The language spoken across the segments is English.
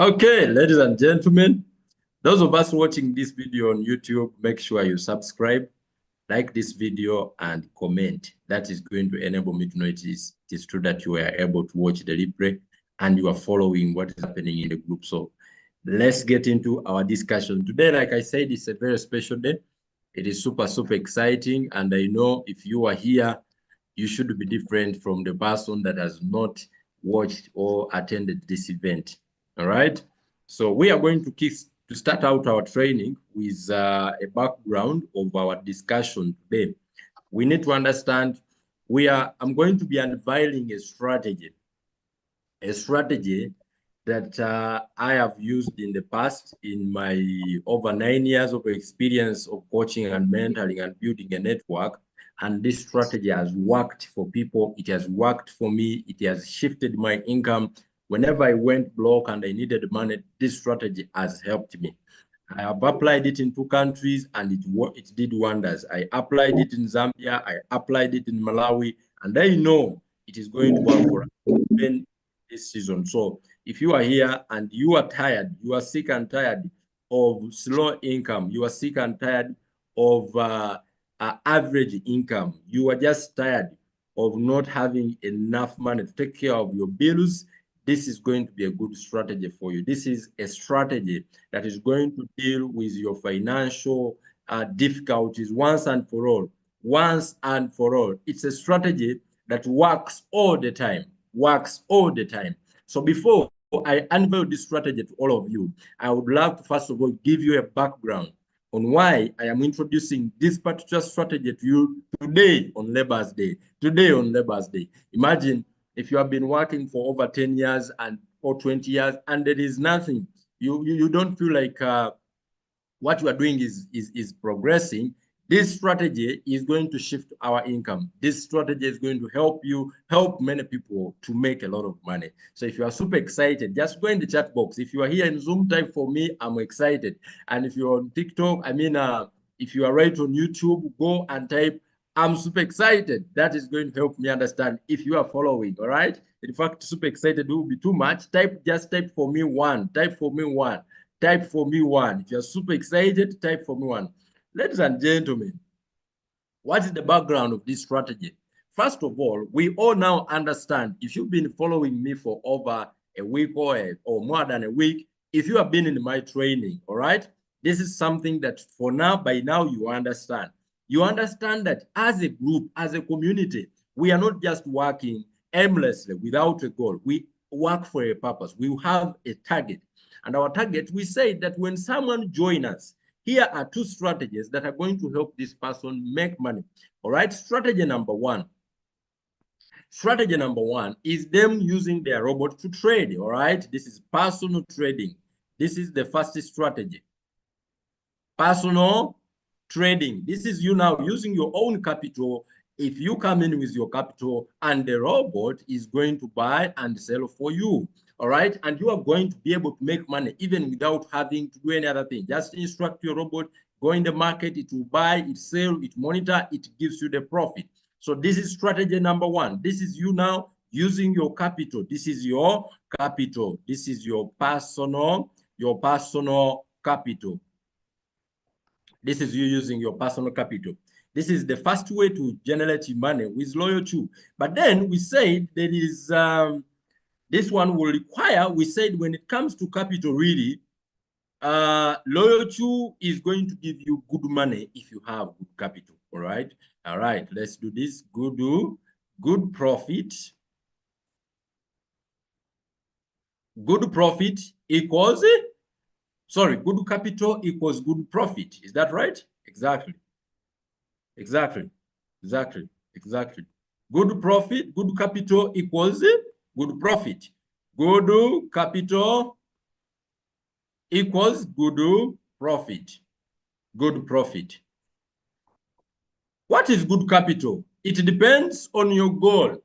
Okay, ladies and gentlemen, those of us watching this video on YouTube, make sure you subscribe, like this video, and comment. That is going to enable me to know it is true that you are able to watch the replay and you are following what is happening in the group. So let's get into our discussion. Today, like I said, it's a very special day. It is super, super exciting. And I know if you are here, you should be different from the person that has not watched or attended this event. All right. So we are going to start out our training with a background of our discussion today. We need to understand I'm going to be unveiling a strategy that I have used in the past in my over 9 years of experience of coaching and mentoring and building a network. And this strategy has worked for people. It has worked for me. It has shifted my income. Whenever I went broke and I needed money, this strategy has helped me. I have applied it in 2 countries and it did wonders. I applied it in Zambia. I applied it in Malawi. And I know it is going to work for us even this season. So if you are here and you are tired, you are sick and tired of slow income, you are sick and tired of average income, you are just tired of not having enough money to take care of your bills, this is going to be a good strategy for you. This is a strategy that is going to deal with your financial difficulties once and for all. Once and for all. It's a strategy that works all the time. Works all the time. So before I unveil this strategy to all of you, I would love to first of all give you a background on why I am introducing this particular strategy to you today on Labor's Day. Today on Labor's Day. Imagine if you have been working for over 10 years or 20 years and there is nothing, you don't feel like what you are doing is progressing. This strategy is going to shift our income. This strategy is going to help many people to make a lot of money. So if you are super excited, just go in the chat box. If you are here in Zoom, type for me, I'm excited. And if you're on TikTok, if you are right on YouTube, go and type, I'm super excited. That is going to help me understand if you are following, all right? In fact, super excited will be too much. Just type for me one. Type for me one. Type for me one. If you're super excited, type for me one. Ladies and gentlemen, what is the background of this strategy? First of all, we all now understand, if you've been following me for over a week or more than a week, if you have been in my training, all right, this is something that by now you understand. You understand that as a group, as a community, we are not just working aimlessly without a goal. We work for a purpose. We have a target. And our target, we say that when someone joins us, here are 2 strategies that are going to help this person make money. All right, strategy number one. Strategy number one is them using their robot to trade. All right, this is personal trading. This is the first strategy. Personal trading. This is you now using your own capital. If you come in with your capital and the robot is going to buy and sell for you, all right? And you are going to be able to make money even without having to do any other thing. Just instruct your robot, go in the market, it will buy, it sell, it monitor, it gives you the profit. So this is strategy number one. This is you now using your capital. This is your capital. This is your personal capital. This is you using your personal capital. This is the first way to generate money with Loyal2. But then we said there is, this one will require, we said when it comes to capital really, Loyal2 is going to give you good money if you have good capital, all right? All right, let's do this. Good profit. Good profit equals, good capital equals good profit. Is that right? Exactly. Exactly. Good profit, good capital equals good profit. Good capital equals good profit. Good profit. What is good capital? It depends on your goal.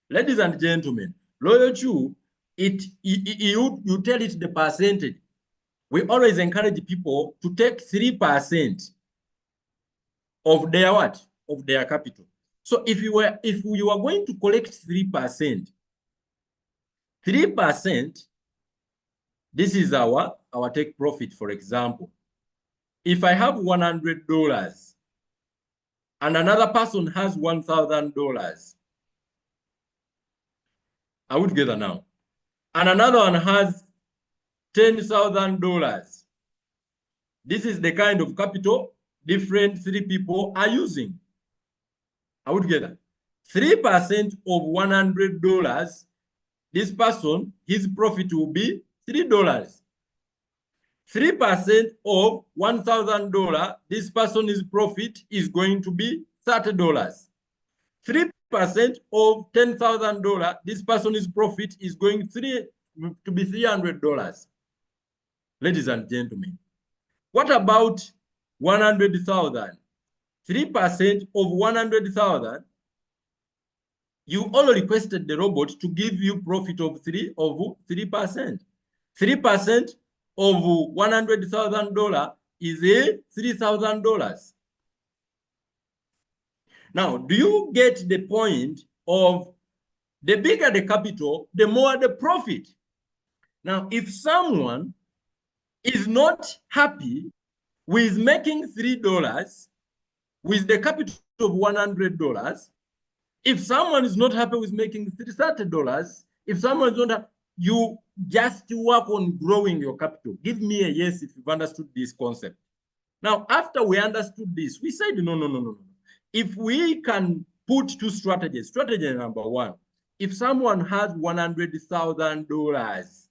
Ladies and gentlemen, Loyal2, you tell it the percentage. We always encourage people to take 3% of their what? Of their capital. So if you are going to collect 3%, This is our take profit, for example. If I have $100 and another person has $1,000, are we together now? And another one has $10,000. This is the kind of capital different three people are using. Are we together? 3% of $100, this person, his profit will be $3. 3% of $1,000, this person's profit is going to be $30. 3% of $10,000, this person's profit is going to be $300. Ladies and gentlemen, what about 100,000? 3% of 100,000, you only requested the robot to give you profit of 3%. 3% of $100,000 is $3,000. Now, do you get the point of the bigger the capital, the more the profit? Now, if someone is not happy with making $3 with the capital of $100, if someone is not happy with making $30, if someone is not happy, you just work on growing your capital. Give me a yes if you've understood this concept. Now, after we understood this, we said, no. If we can put two strategies, strategy number one, if someone has $100,000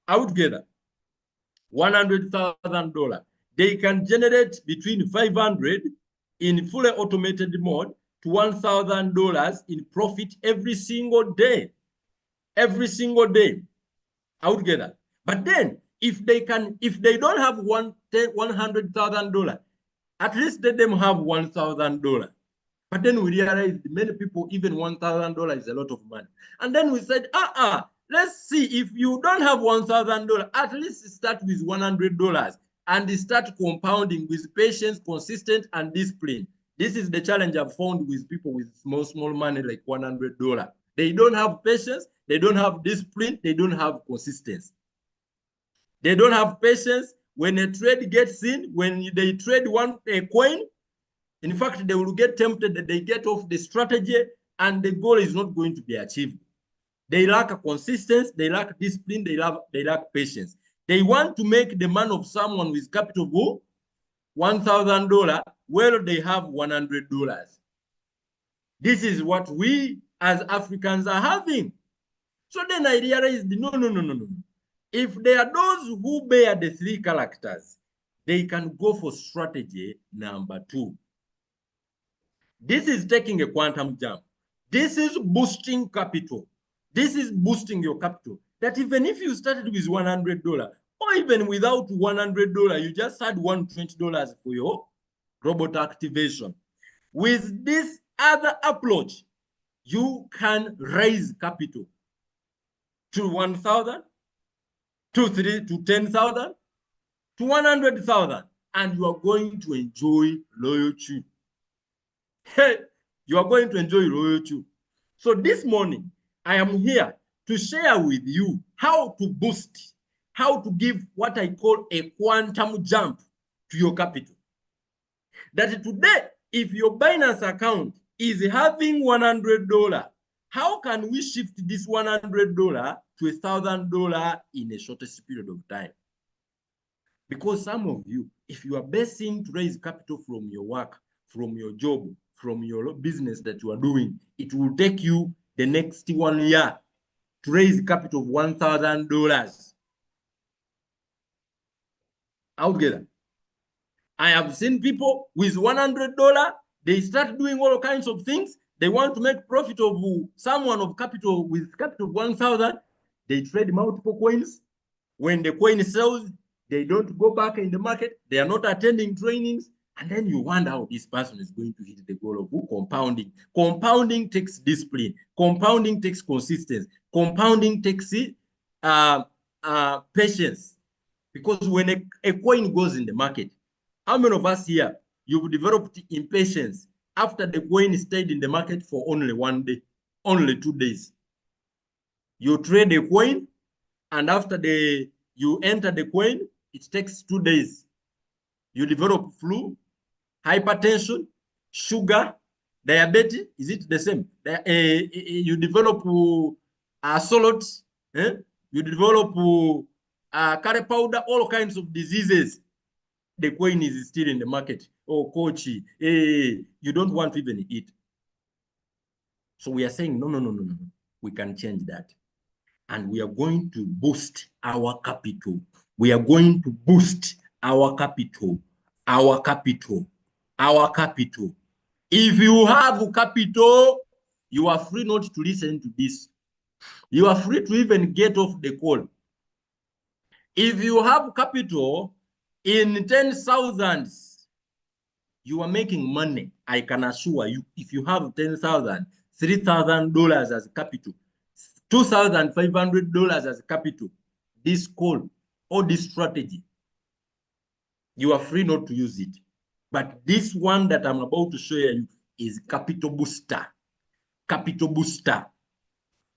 out together, $100,000, they can generate between 500 in fully automated mode to $1,000 in profit every single day. Every single day. Out together. But then if they don't have $100,000, at least let them have $1,000. But then we realized many people, even $1,000 is a lot of money. And then we said, let's see, if you don't have $1,000, at least start with $100 and start compounding with patience, consistent, and discipline. This is the challenge I've found with people with small money like $100. They don't have patience, they don't have discipline, they don't have consistency. They don't have patience. When a trade gets in, when they trade a coin, in fact, they will get tempted that they get off the strategy and the goal is not going to be achieved. They lack a consistency, they lack discipline, they lack patience. They want to make the man of someone with capital of $1,000 where they have $100. This is what we as Africans are having. So then I realized, no. If there are those who bear the three characters, they can go for strategy number two. This is taking a quantum jump. This is boosting capital. This is boosting your capital. That even if you started with $100, or even without $100, you just had $120 for your robot activation. With this other approach, you can raise capital to 1,000, to 10,000, to 100,000, and you are going to enjoy loyalty. Hey, you are going to enjoy loyalty. So this morning, I am here to share with you how to boost, how to give what I call a quantum jump to your capital. That today, if your Binance account is having $100, how can we shift this $100 to $1,000 in a shortest period of time? Because some of you, if you are basing to raise capital from your work, from your job, from your business that you are doing, it will take you the next 1 year to raise capital of $1,000. Altogether. I have seen people with $100, they start doing all kinds of things. They want to make profit of someone of capital with capital of 1,000. They trade multiple coins. When the coin sells, they don't go back in the market. They are not attending trainings. And then you wonder how this person is going to hit the goal of compounding. Compounding takes discipline. Compounding takes consistency. Compounding takes patience. Because when a coin goes in the market, how many of us here, you've developed impatience after the coin stayed in the market for only 1 day, only 2 days? You trade a coin, and after the You enter the coin, it takes 2 days. You develop flu, hypertension, sugar, diabetes. Is it the same? You develop salt, you develop curry powder, all kinds of diseases. The coin is still in the market. Oh, coach, you don't want to even eat. So we are saying, no. We can change that. And we are going to boost our capital. We are going to boost our capital. Our capital. Our capital. If you have capital, you are free not to listen to this. You are free to even get off the call. If you have capital in 10,000, you are making money. I can assure you, if you have 10,000, $3,000 as capital, $2,500 as capital, this call or this strategy, you are free not to use it. But this one that I'm about to show you is capital booster. Capital booster.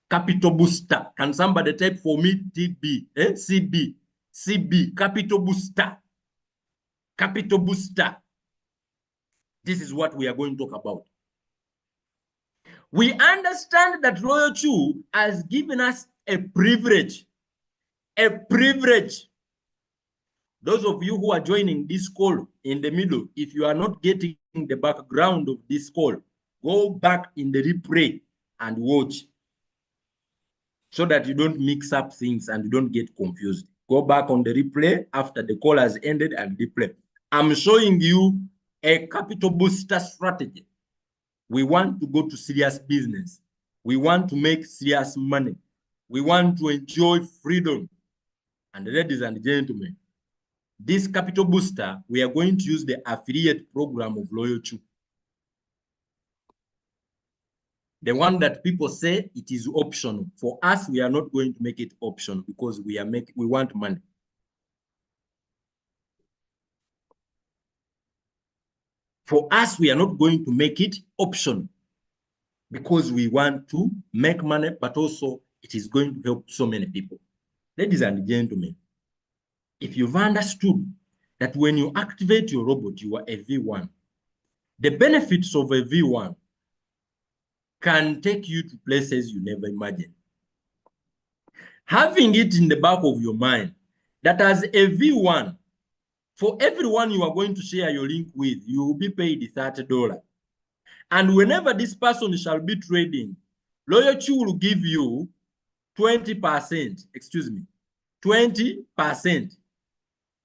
Capital booster. Can somebody type for me TB? CB. CB. Capital booster. Capital booster. This is what we are going to talk about. We understand that Royal Chew has given us a privilege. A privilege. Those of you who are joining this call in the middle, if you are not getting the background of this call, go back in the replay and watch so that you don't mix up things and you don't get confused. Go back on the replay after the call has ended and replay. I'm showing you a capital booster strategy. We want to go to serious business. We want to make serious money. We want to enjoy freedom. And ladies and gentlemen, this capital booster, we are going to use the affiliate program of Royal Chew. The one that people say it is optional. For us, we are not going to make it optional because we want money. For us, we are not going to make it optional because we want to make money, but also it is going to help so many people. Ladies and gentlemen, if you've understood that when you activate your robot, you are a V1, the benefits of a V1 can take you to places you never imagined. Having it in the back of your mind that as a V1, for everyone you are going to share your link with, you will be paid $30. And whenever this person shall be trading, Royal Chew will give you 20%, 20%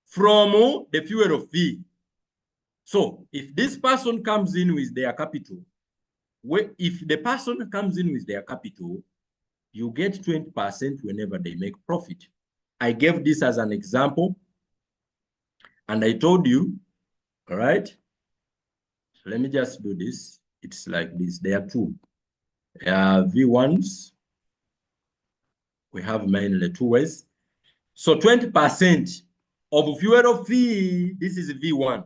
from the fuel fee. So if this person comes in with their capital, if the person comes in with their capital, you get 20% whenever they make profit. I gave this as an example, and I told you, all right? So let me just do this. It's like this. There are two. V1s. We have mainly two ways. So 20% of fuel fee, this is V1.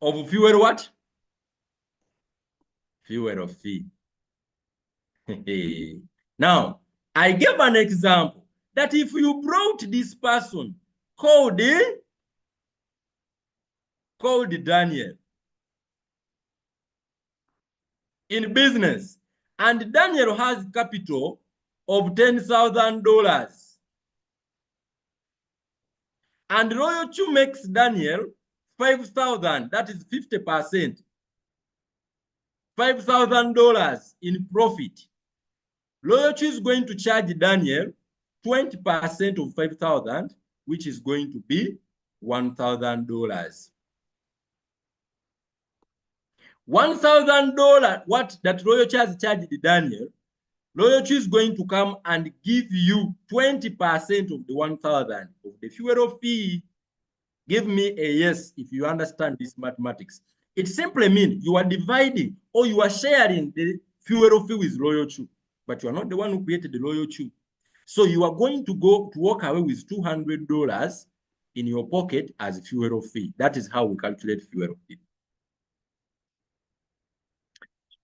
Of fuel what? Fuel fee. Now, I gave an example that if you brought this person called Daniel in business, and Daniel has capital of $10,000, and Royal Chew makes Daniel 5,000, that is 50%, $5,000 in profit. Royal Chew is going to charge Daniel 20% of 5,000, which is going to be $1,000. $1,000, what that Royal Chew has charged Daniel, Royal Chew is going to come and give you 20% of the 1,000 of the fuel fee. Give me a yes if you understand this mathematics. It simply means you are dividing or you are sharing the fuel fee with Royal Chew, but you are not the one who created the Royal Chew. So you are going to walk away with $200 in your pocket as fuel fee. That is how we calculate fuel fee.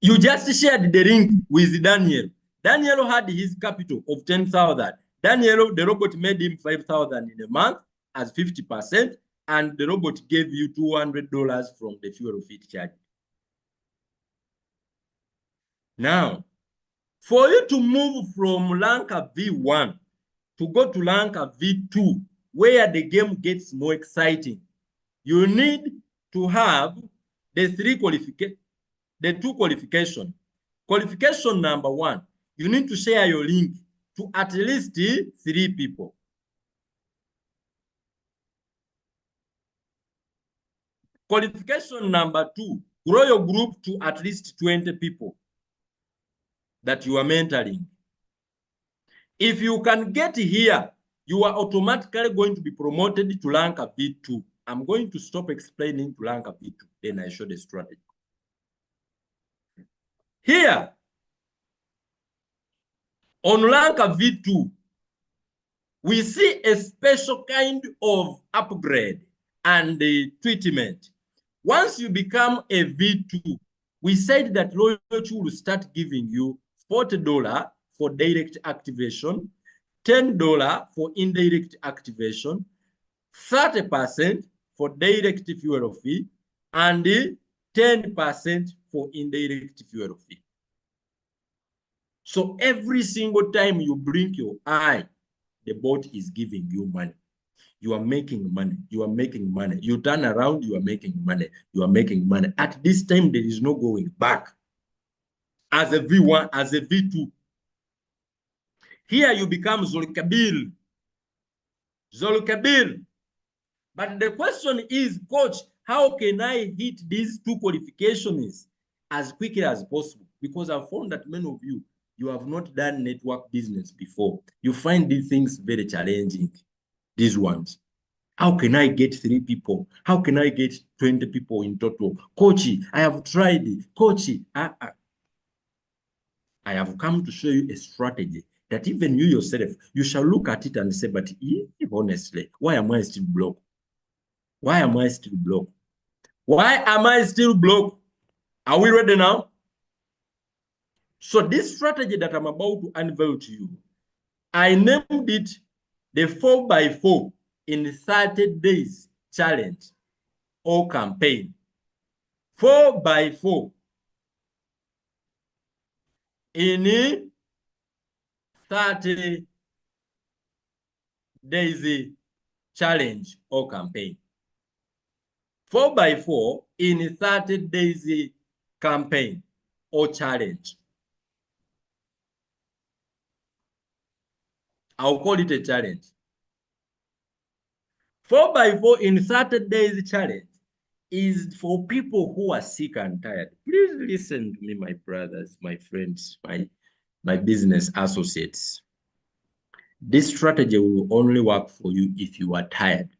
You just shared the link with Daniel. Daniel had his capital of 10,000. Daniel, the robot made him 5,000 in a month as 50%, and the robot gave you $200 from the fuel feed charge. Now, for you to move from Lanka V1 to go to Lanka V2, where the game gets more exciting, you need to have the two qualifications. Qualification number one, you need to share your link to at least 3 people. Qualification number two, grow your group to at least 20 people that you are mentoring. If you can get here, you are automatically going to be promoted to Lanka V2. I'm going to stop explaining to Lanka V2, then I show the strategy. Here, on Lanka V2, we see a special kind of upgrade and treatment. Once you become a V2, we said that Loyalty will start giving you $40 for direct activation, $10 for indirect activation, 30% for direct fuel fee, and 10% for indirect fuel fee. So every single time you blink your eye, the bot is giving you money. You are making money. You are making money. You turn around, you are making money. You are making money. At this time, there is no going back. As a V1, as a V2, here you become Zulkabir. Zulkabir. But the question is, coach, how can I hit these two qualifications as quickly as possible? Because I've found that many of you, you have not done network business before. You find these things very challenging, these ones. How can I get 3 people? How can I get 20 people in total? Coachy, I have tried it. Coachy, I have come to show you a strategy that even you yourself, you shall look at it and say, but honestly, why am I still broke? Why am I still broke? Why am I still broke? Are we ready now? So this strategy that I'm about to unveil to you, I named it the 4x4 in 30 days challenge or campaign. 4x4 in 30 days challenge or campaign. 4x4 in 30 days campaign or challenge. I'll call it a challenge. 4x4 in 30 days challenge is for people who are sick and tired. Please listen to me, my brothers, my friends, my business associates. This strategy will only work for you if you are tired.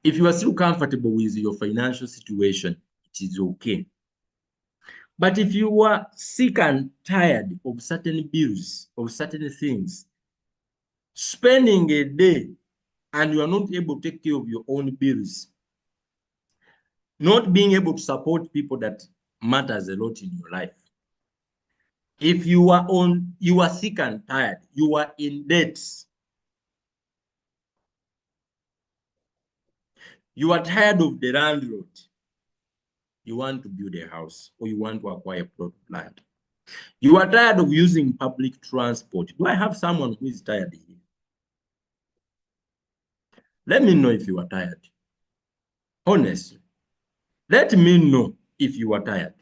If you are still comfortable with your financial situation, it is okay. But if you are sick and tired of certain bills, of certain things, spending a day and you are not able to take care of your own bills, not being able to support people that matters a lot in your life. If you are sick and tired, you are in debt, you are tired of the landlord, you want to build a house or you want to acquire a plot of land. You are tired of using public transport. Do I have someone who is tired here? Let me know if you are tired. Honestly, let me know if you are tired.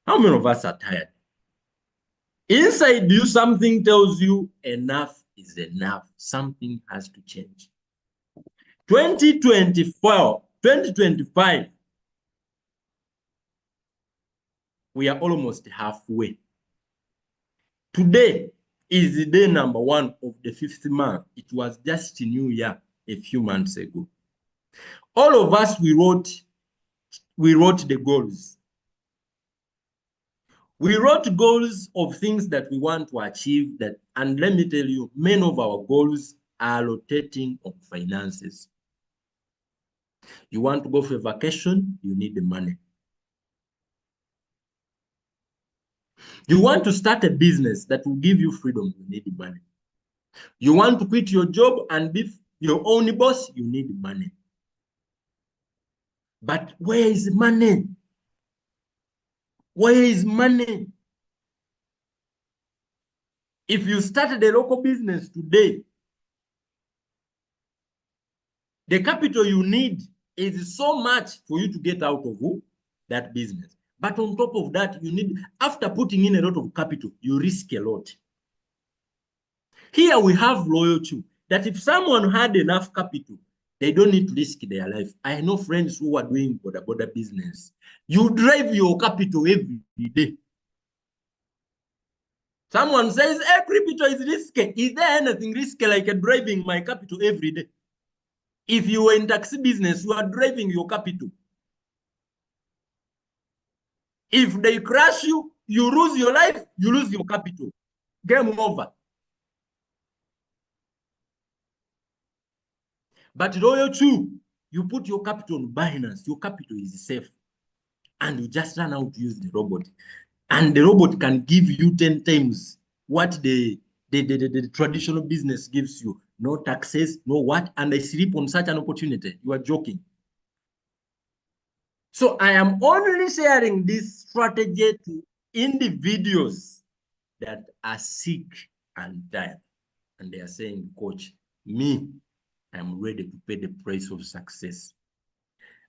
How many of us are tired? Inside you, something tells you enough is enough. Something has to change. 2024, 2025, we are almost halfway. Today is the day number 1 of the 5th month. It was just New Year a few months ago. All of us, we wrote the goals. We wrote goals of things that we want to achieve, and let me tell you, many of our goals are rotating on finances. You want to go for a vacation, you need the money. You want to start a business that will give you freedom, you need the money. You want to quit your job and be your own boss, you need money. But where is money? Where is money? If you started a local business today, the capital you need is so much for you to get out of that business. But on top of that, you need, after putting in a lot of capital, you risk a lot. Here we have loyalty, that if someone had enough capital, they don't need to risk their life. I know friends who are doing border business. You drive your capital every day. Someone says, hey, crypto is risky. Is there anything risky like driving my capital every day? If you were in taxi business, you are driving your capital. If they crash you, you lose your life, you lose your capital. Game over. But Royal 2, you put your capital on Binance, your capital is safe. And you just run out to use the robot. And the robot can give you 10 times what the traditional business gives you. No taxes, no what, and I sleep on such an opportunity. You are joking. So I am only sharing this strategy to individuals that are sick and tired. And they are saying, coach, me, I'm ready to pay the price of success.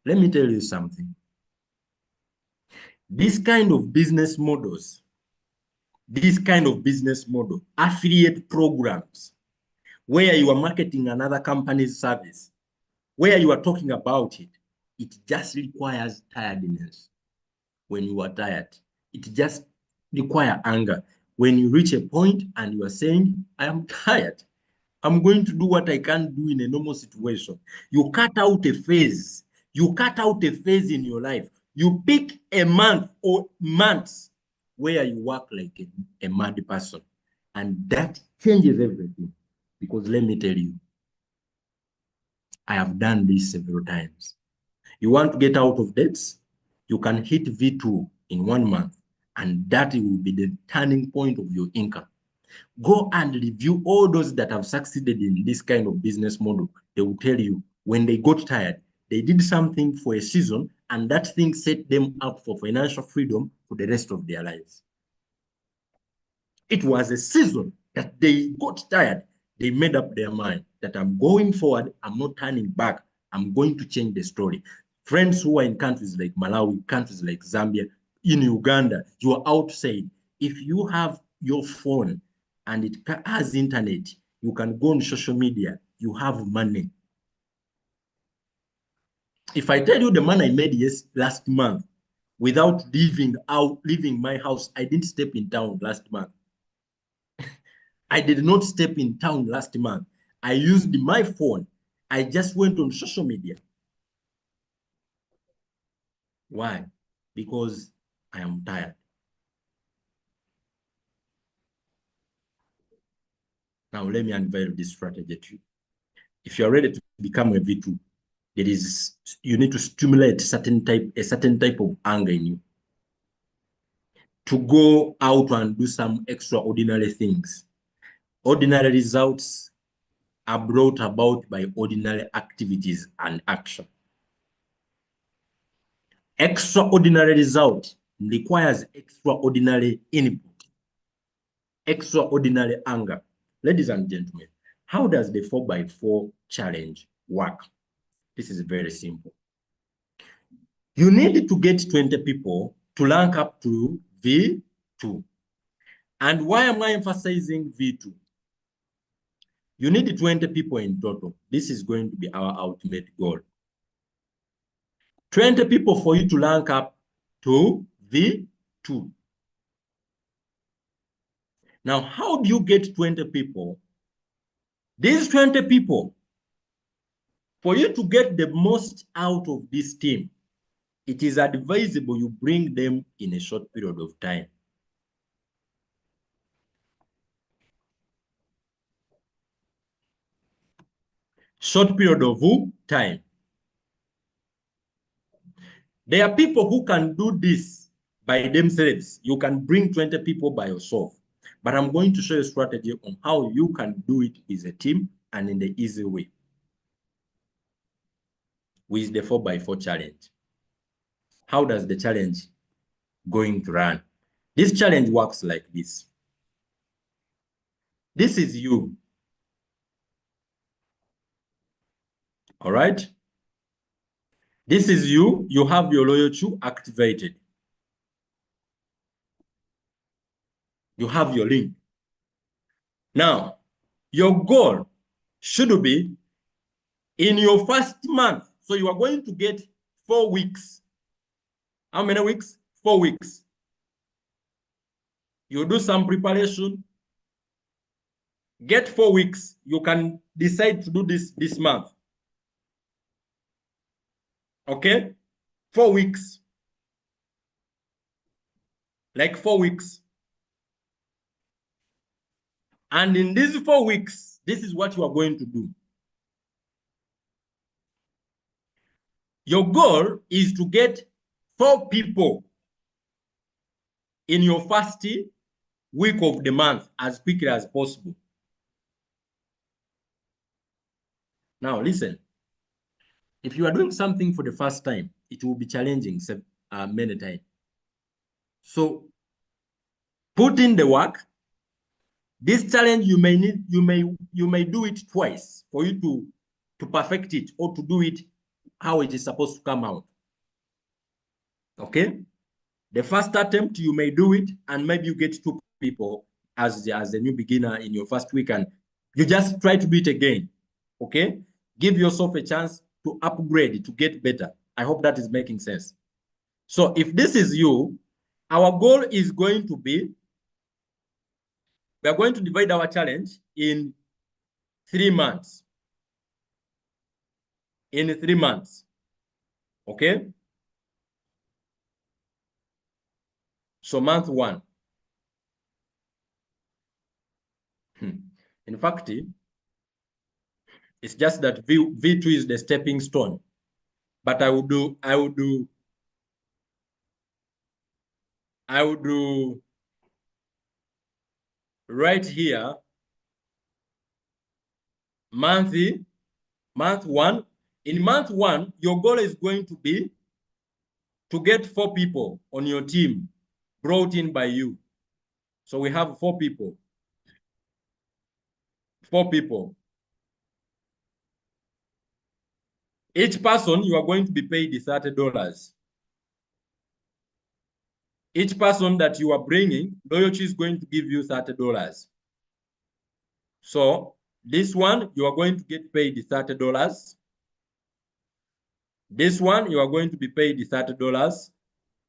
Let me tell you something. This kind of business model, affiliate programs, where you are marketing another company's service, where you are talking about it, it just requires tiredness. When you are tired, it just requires anger. When you reach a point and you are saying, I am tired, I'm going to do what I can't do in a normal situation. You cut out a phase. You cut out a phase in your life. You pick a month or months where you work like a mad person. And that changes everything. Because let me tell you, I have done this several times. You want to get out of debts? You can hit V2 in 1 month, and that will be the turning point of your income. Go and review all those that have succeeded in this kind of business model. They will tell you when they got tired, they did something for a season, and that thing set them up for financial freedom for the rest of their lives. It was a season that they got tired. They made up their mind that I'm going forward, I'm not turning back, I'm going to change the story. Friends who are in countries like Malawi, countries like Zambia, in Uganda, you are outside. If you have your phone and it has internet, you can go on social media, you have money. If I tell you the money I made last month without leaving my house, I didn't step in town last month. I did not step in town last month. I used my phone. I just went on social media. Why? Because I am tired. Now let me unveil this strategy to you. If you're ready to become a V2, you need to stimulate a certain type of anger in you to go out and do some extraordinary things. Ordinary results are brought about by ordinary activities and action. Extraordinary result requires extraordinary input, extraordinary anger. Ladies and gentlemen, how does the 4x4 challenge work? This is very simple. You need to get 20 people to rank up to V2. And why am I emphasizing V2? You need 20 people in total. This is going to be our ultimate goal. 20 people for you to rank up to V2. Now, how do you get 20 people? These 20 people, for you to get the most out of this team, it is advisable you bring them in a short period of time. Short period of time. There are people who can do this by themselves. You can bring 20 people by yourself. But I'm going to show you a strategy on how you can do it as a team and in the easy way with the 4x4 challenge. How does the challenge going to run? This challenge works like this. This is you. All right. This is you. You have your loyalty activated. You have your link. Now, your goal should be in your first month. So you are going to get 4 weeks. How many weeks? 4 weeks. You do some preparation. Get 4 weeks. You can decide to do this month. Okay? 4 weeks. Like 4 weeks. And in these 4 weeks, this is what you are going to do. Your goal is to get 4 people in your first week of the month as quickly as possible. Now, listen. If you are doing something for the first time, it will be challenging many times. So, put in the work. This challenge you may do it twice for you to perfect it or to do it how it is supposed to come out. Okay? The first attempt you may do it, and maybe you get 2 people as a new beginner in your first week, and you just try to do it again. Okay? Give yourself a chance to upgrade, to get better. I hope that is making sense. So if this is you, our goal is going to be, we are going to divide our challenge in 3 months. In 3 months. Okay? So month 1. In fact, it's just that V2 is the stepping stone. But I would do right here, month 1. In month 1, your goal is going to be to get 4 people on your team brought in by you. So we have 4 people. 4 people. Each person, you are going to be paid $30. Each person that you are bringing, loyalty is going to give you $30. So this one, you are going to get paid $30. This one, you are going to be paid $30.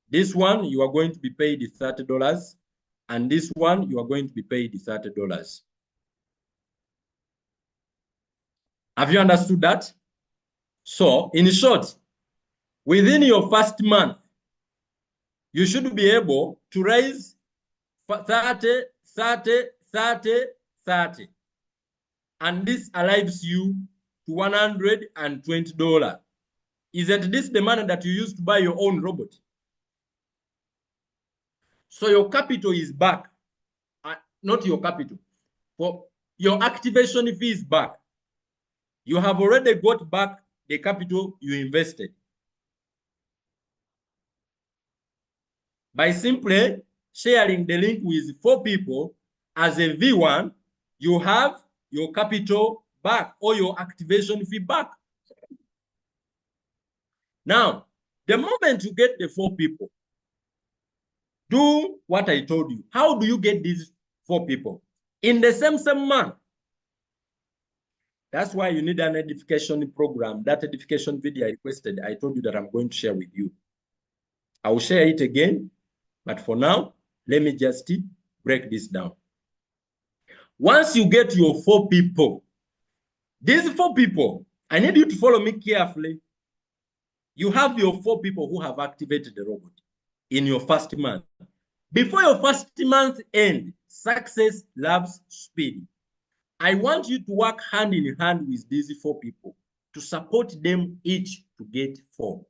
This one, you are going to be paid $30. And this one, you are going to be paid $30. Have you understood that? So, in short, within your first month, you should be able to raise 30, 30, 30, 30. And this allows you to $120. Isn't this the money that you use to buy your own robot? So your capital is back. Not your capital. For your activation fee is back. You have already got back the capital you invested. By simply sharing the link with 4 people as a V1, you have your capital back or your activation fee back. Now, the moment you get the 4 people, do what I told you. How do you get these 4 people? In the same month. That's why you need an edification program. That edification video I requested, I told you that I'm going to share with you. I will share it again, but for now, let me just break this down. Once you get your 4 people, these 4 people, I need you to follow me carefully. You have your 4 people who have activated the robot in your first month. Before your first month end, success loves speed. I want you to work hand in hand with these 4 people to support them each to get 4.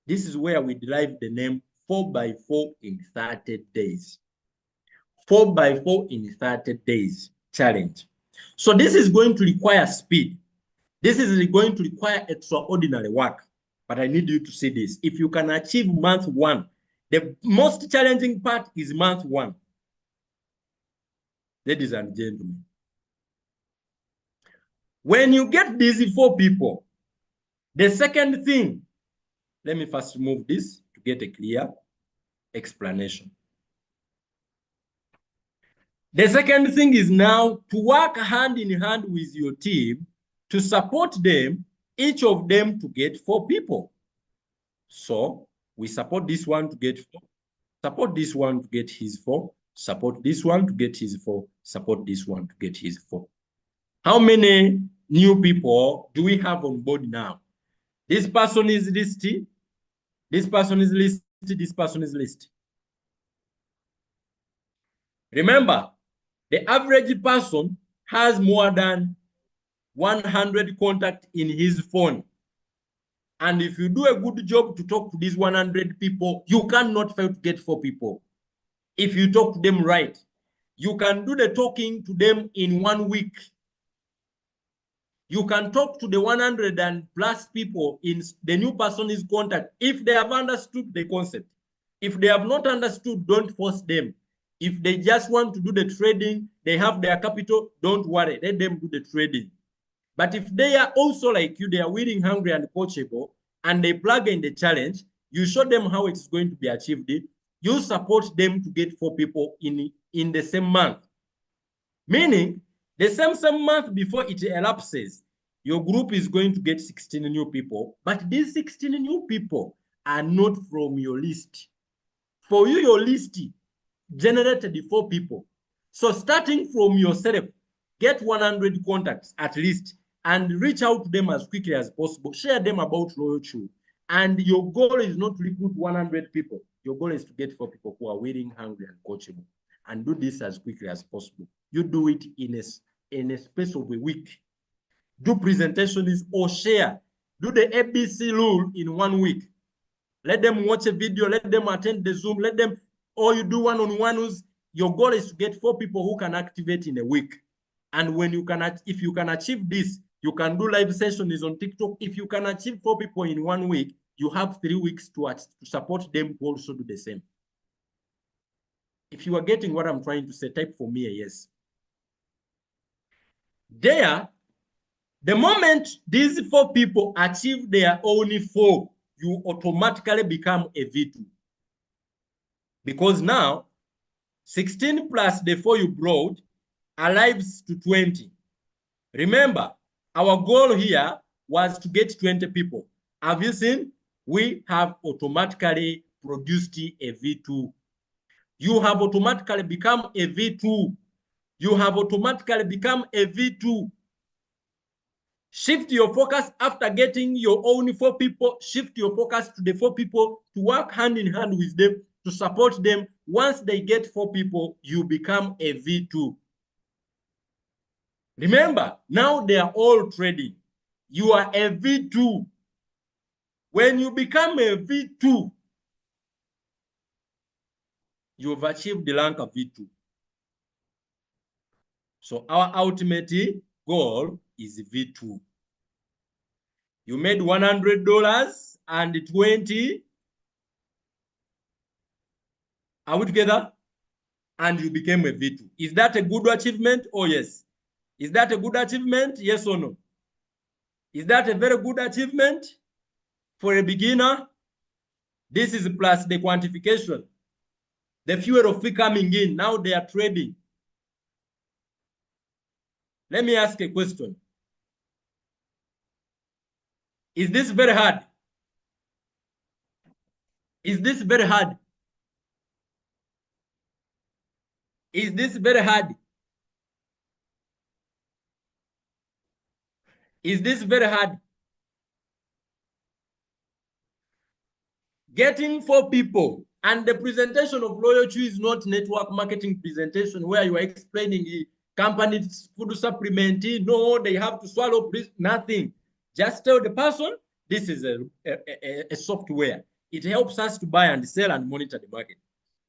This is where we derive the name 4x4 in 30 days. 4 by 4 in 30 days challenge. So this is going to require speed. This is going to require extraordinary work. But I need you to see this. If you can achieve month 1, the most challenging part is month 1. Ladies and gentlemen, when you get these 4 people, the second thing, let me first remove this to get a clear explanation. The second thing is now to work hand in hand with your team to support them, each of them to get 4 people. So we support this one to get 4, support this one to get his 4, support this one to get his 4, support this one to get his 4. How many new people do we have on board now? This person is listed, this person is listed, this person is listed. Remember, the average person has more than 100 contacts in his phone. And if you do a good job to talk to these 100 people, you cannot fail to get 4 people. If you talk to them right, you can do the talking to them in 1 week. You can talk to the 100 and plus people in the new person's contact if they have understood the concept. If they have not understood, don't force them. If they just want to do the trading, they have their capital, don't worry, let them do the trading. But if they are also like you, they are willing, hungry, and coachable, and they plug in the challenge, you show them how it's going to be achieved. You support them to get 4 people in the same month. Meaning, the same month before it elapses, your group is going to get 16 new people, but these 16 new people are not from your list. For you, your list generated 4 people. So starting from yourself, get 100 contacts at least, and reach out to them as quickly as possible. Share them about Royal Chew. And your goal is not to recruit 100 people. Your goal is to get 4 people who are willing, hungry, and coachable. And do this as quickly as possible. You do it in a space of a week. Do presentations or share. Do the ABC rule in 1 week. Let them watch a video. Let them attend the Zoom. Let them, or you do one-on-ones. Your goal is to get 4 people who can activate in a week. And when you can, if you can achieve this, you can do live sessions on TikTok. If you can achieve 4 people in 1 week, you have 3 weeks to support them to also do the same. If you are getting what I'm trying to say, type for me a yes. There, the moment these 4 people achieve their own 4, you automatically become a V2. Because now, 16 plus the 4 you brought arrives to 20. Remember, our goal here was to get 20 people. Have you seen? We have automatically produced a V2. You have automatically become a V2. You have automatically become a V2. Shift your focus after getting your own 4 people. Shift your focus to the 4 people to work hand in hand with them, to support them. Once they get 4 people, you become a V2. Remember, now they are all trading. You are a V2. When you become a V2, you've achieved the rank of V2. So our ultimate goal is V2. You made $100 and 20. Are we together? And you became a V2. Is that a good achievement? Oh, yes. Is that a good achievement? Yes or no? Is that a very good achievement for a beginner? This is plus the quantification. The fuel of fee coming in. Now they are trading. Let me ask a question. Is this very hard? Is this very hard? Is this very hard? Is this very hard? Getting 4 people, and the presentation of Royal Chew is not network marketing presentation where you are explaining the company's food supplement. No, they have to swallow nothing. Just tell the person this is a software. It helps us to buy and sell and monitor the market.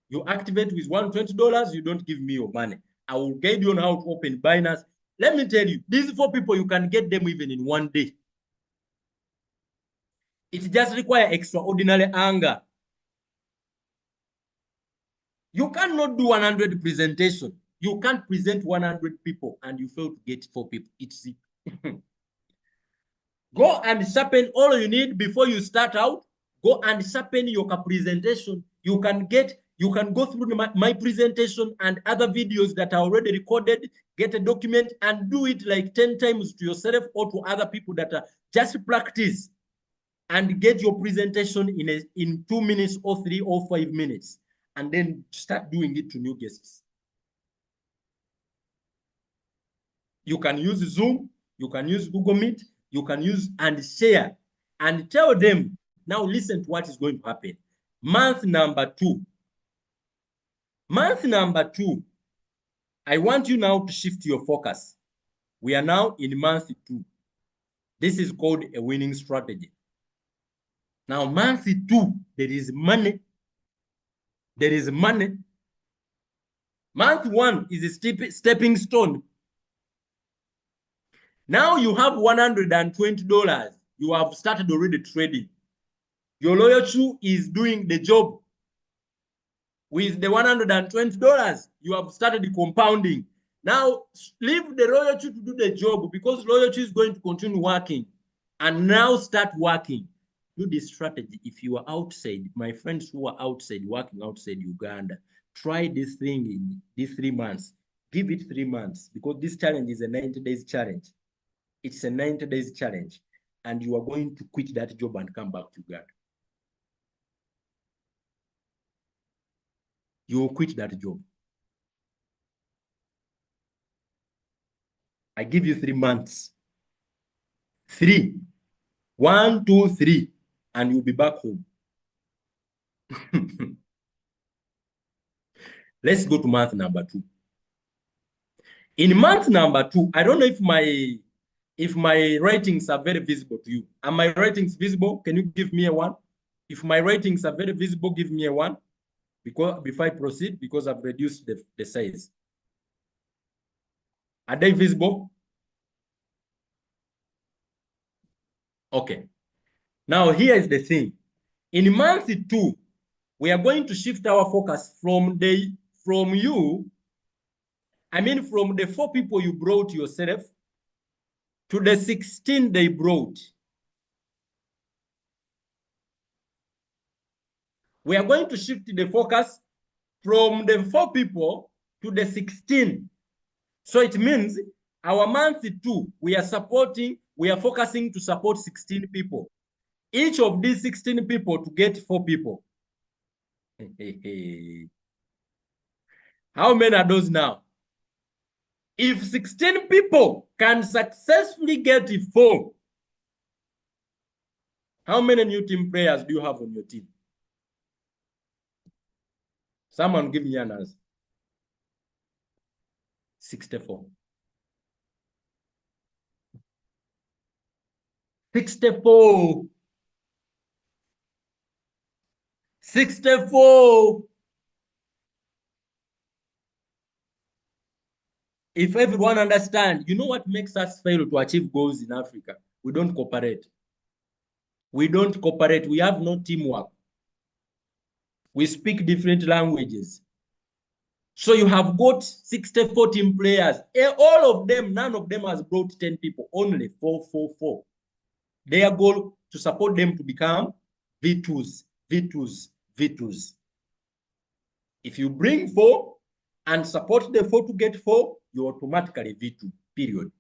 You activate with $120, you don't give me your money. I will guide you on how to open Binance. Let me tell you, these 4 people, you can get them even in 1 day. It just requires extraordinary anger. You cannot do 100 presentation. You can't present 100 people and you fail to get 4 people. It's go and sharpen all you need before you start out. Go and sharpen your presentation. You can go through my presentation and other videos that are already recorded, get a document and do it like 10 times to yourself or to other people that are just practice and get your presentation in 2 minutes or 3 or 5 minutes. And then start doing it to new guests. You can use Zoom, you can use Google Meet, you can use and share and tell them, now listen to what is going to happen. Month number 2. Month number 2, I want you now to shift your focus. We are now in month 2. This is called a winning strategy. Now, month 2, there is money. There is money. Month 1 is a stepping stone. Now you have $120. You have started already trading. Your loyalty is doing the job. With the $120, you have started compounding. Now leave the loyalty to do the job because loyalty is going to continue working. And now start working. Do this strategy. If you are outside, my friends who are outside, working outside Uganda, try this thing in these 3 months. Give it 3 months because this challenge is a 90 days challenge. It's a 90 days challenge. And you are going to quit that job and come back to Uganda. You will quit that job. I give you 3 months. 3. 1, 2, 3. And you'll be back home. Let's go to month number 2. In month number 2, I don't know if my ratings are very visible to you. Are my ratings visible? Can you give me a 1? If my ratings are very visible, give me a 1. Before I proceed, because I've reduced the size. Are they visible? Okay. Now, here is the thing. In month 2, we are going to shift our focus from the 4 people you brought yourself to the 16 they brought. We are going to shift the focus from the 4 people to the 16. So it means our month 2, we are focusing to support 16 people. Each of these 16 people to get 4 people. How many are those now? If 16 people can successfully get 4, how many new team players do you have on your team? Someone give me an answer. 64. 64. 64. If everyone understands, you know what makes us fail to achieve goals in Africa? We don't cooperate. We don't cooperate. We have no teamwork. We speak different languages. So you have got 64 team players. All of them, none of them has brought 10 people. Only 4, 4, 4. Their goal to support them to become V2s, V2s, V2s. If you bring 4 and support the 4 to get 4, you're automatically V2, period.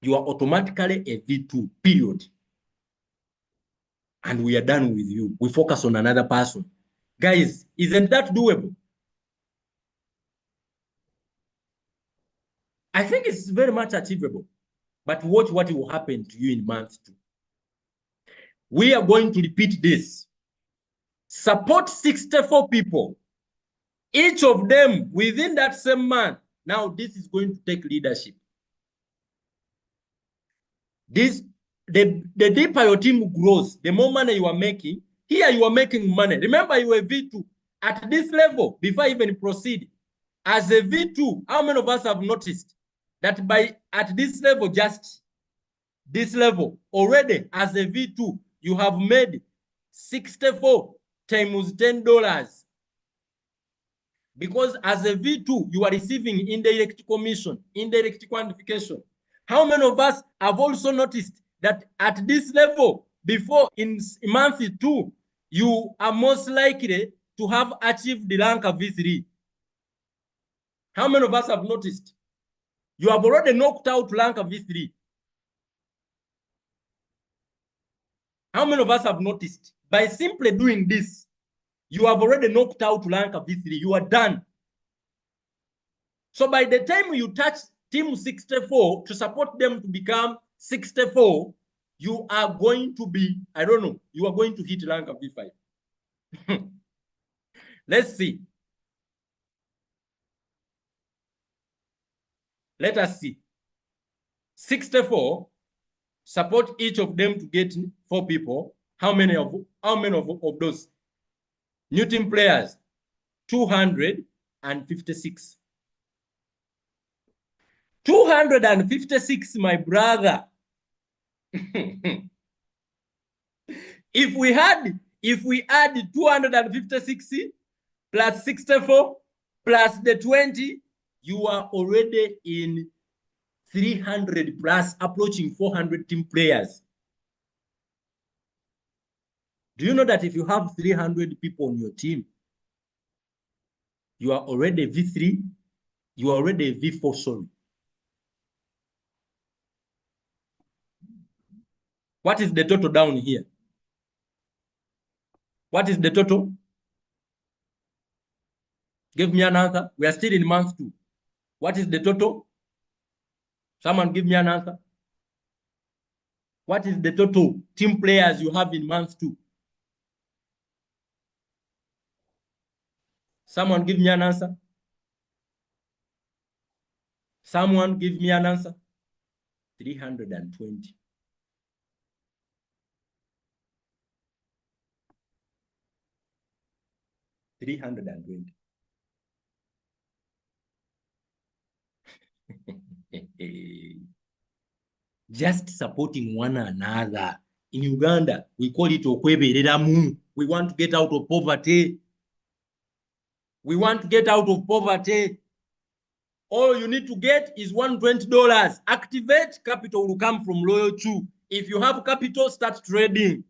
You are automatically a V2, period. And we are done with you. We focus on another person. Guys, isn't that doable? I think it's very much achievable. But watch what will happen to you in month 2. We are going to repeat this. Support 64 people. Each of them within that same month. Now, this is going to take leadership. The deeper your team grows, the more money you are making, Here you are making money. Remember, you were V2. At this level, before I even proceed, as a V2, how many of us have noticed that at this level, just this level, already as a V2, you have made 64 times $10. Because as a V2, you are receiving indirect commission, indirect quantification. How many of us have also noticed that at this level, before in month 2, you are most likely to have achieved the rank of V3? How many of us have noticed? You have already knocked out rank of V3. How many of us have noticed? By simply doing this, you have already knocked out rank of V3. You are done. So by the time you touch team 64 to support them to become 64, you are going to be, I don't know, you are going to hit rank of V5. Let's see. Let us see. 64, support each of them to get 4 people. How many of those new team players? 256. 256, my brother. If we add 256 plus 64 plus the 20, you are already in 300 plus, approaching 400 team players. Do you know that if you have 300 people on your team, you are already V3, you are already V4, sorry. What is the total down here? What is the total? Give me an answer. We are still in month 2. What is the total? Someone give me an answer. What is the total team players you have in month 2? Someone give me an answer. Someone give me an answer. 320. $320. Just supporting one another. In Uganda, we call it okwebereramu. We want to get out of poverty. We want to get out of poverty. All you need to get is $120. Activate, capital will come from Loyal 2. If you have capital, start trading.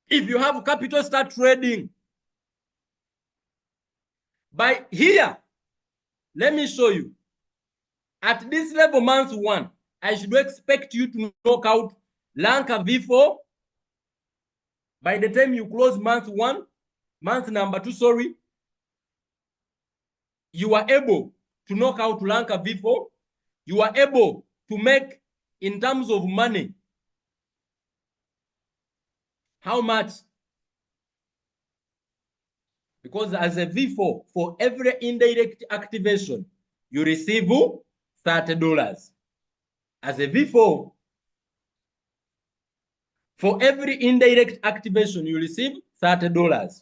If you have capital, start trading. By here, let me show you. At this level, month 1, I should expect you to knock out Lanka V4. By the time you close month 1, month number 2, sorry, you are able to knock out Lanka V4. You are able to make, in terms of money, how much? Because as a V4, for every indirect activation, you receive $30. As a V4, for every indirect activation, you receive $30.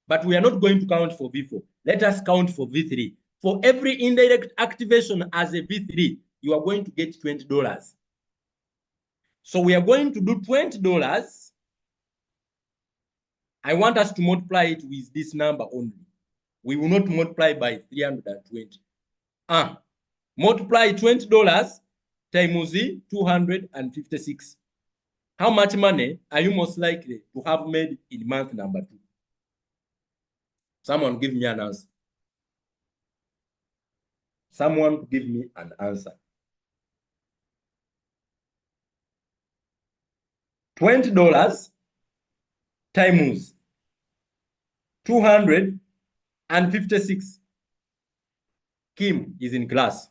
But we are not going to count for V4. Let us count for V3. For every indirect activation as a V3, you are going to get $20. So we are going to do $20. I want us to multiply it with this number only. We will not multiply by 320. Multiply $20 times 256. How much money are you most likely to have made in month number 2? Someone give me an answer. Someone give me an answer. $20 times 256. Kim is in class.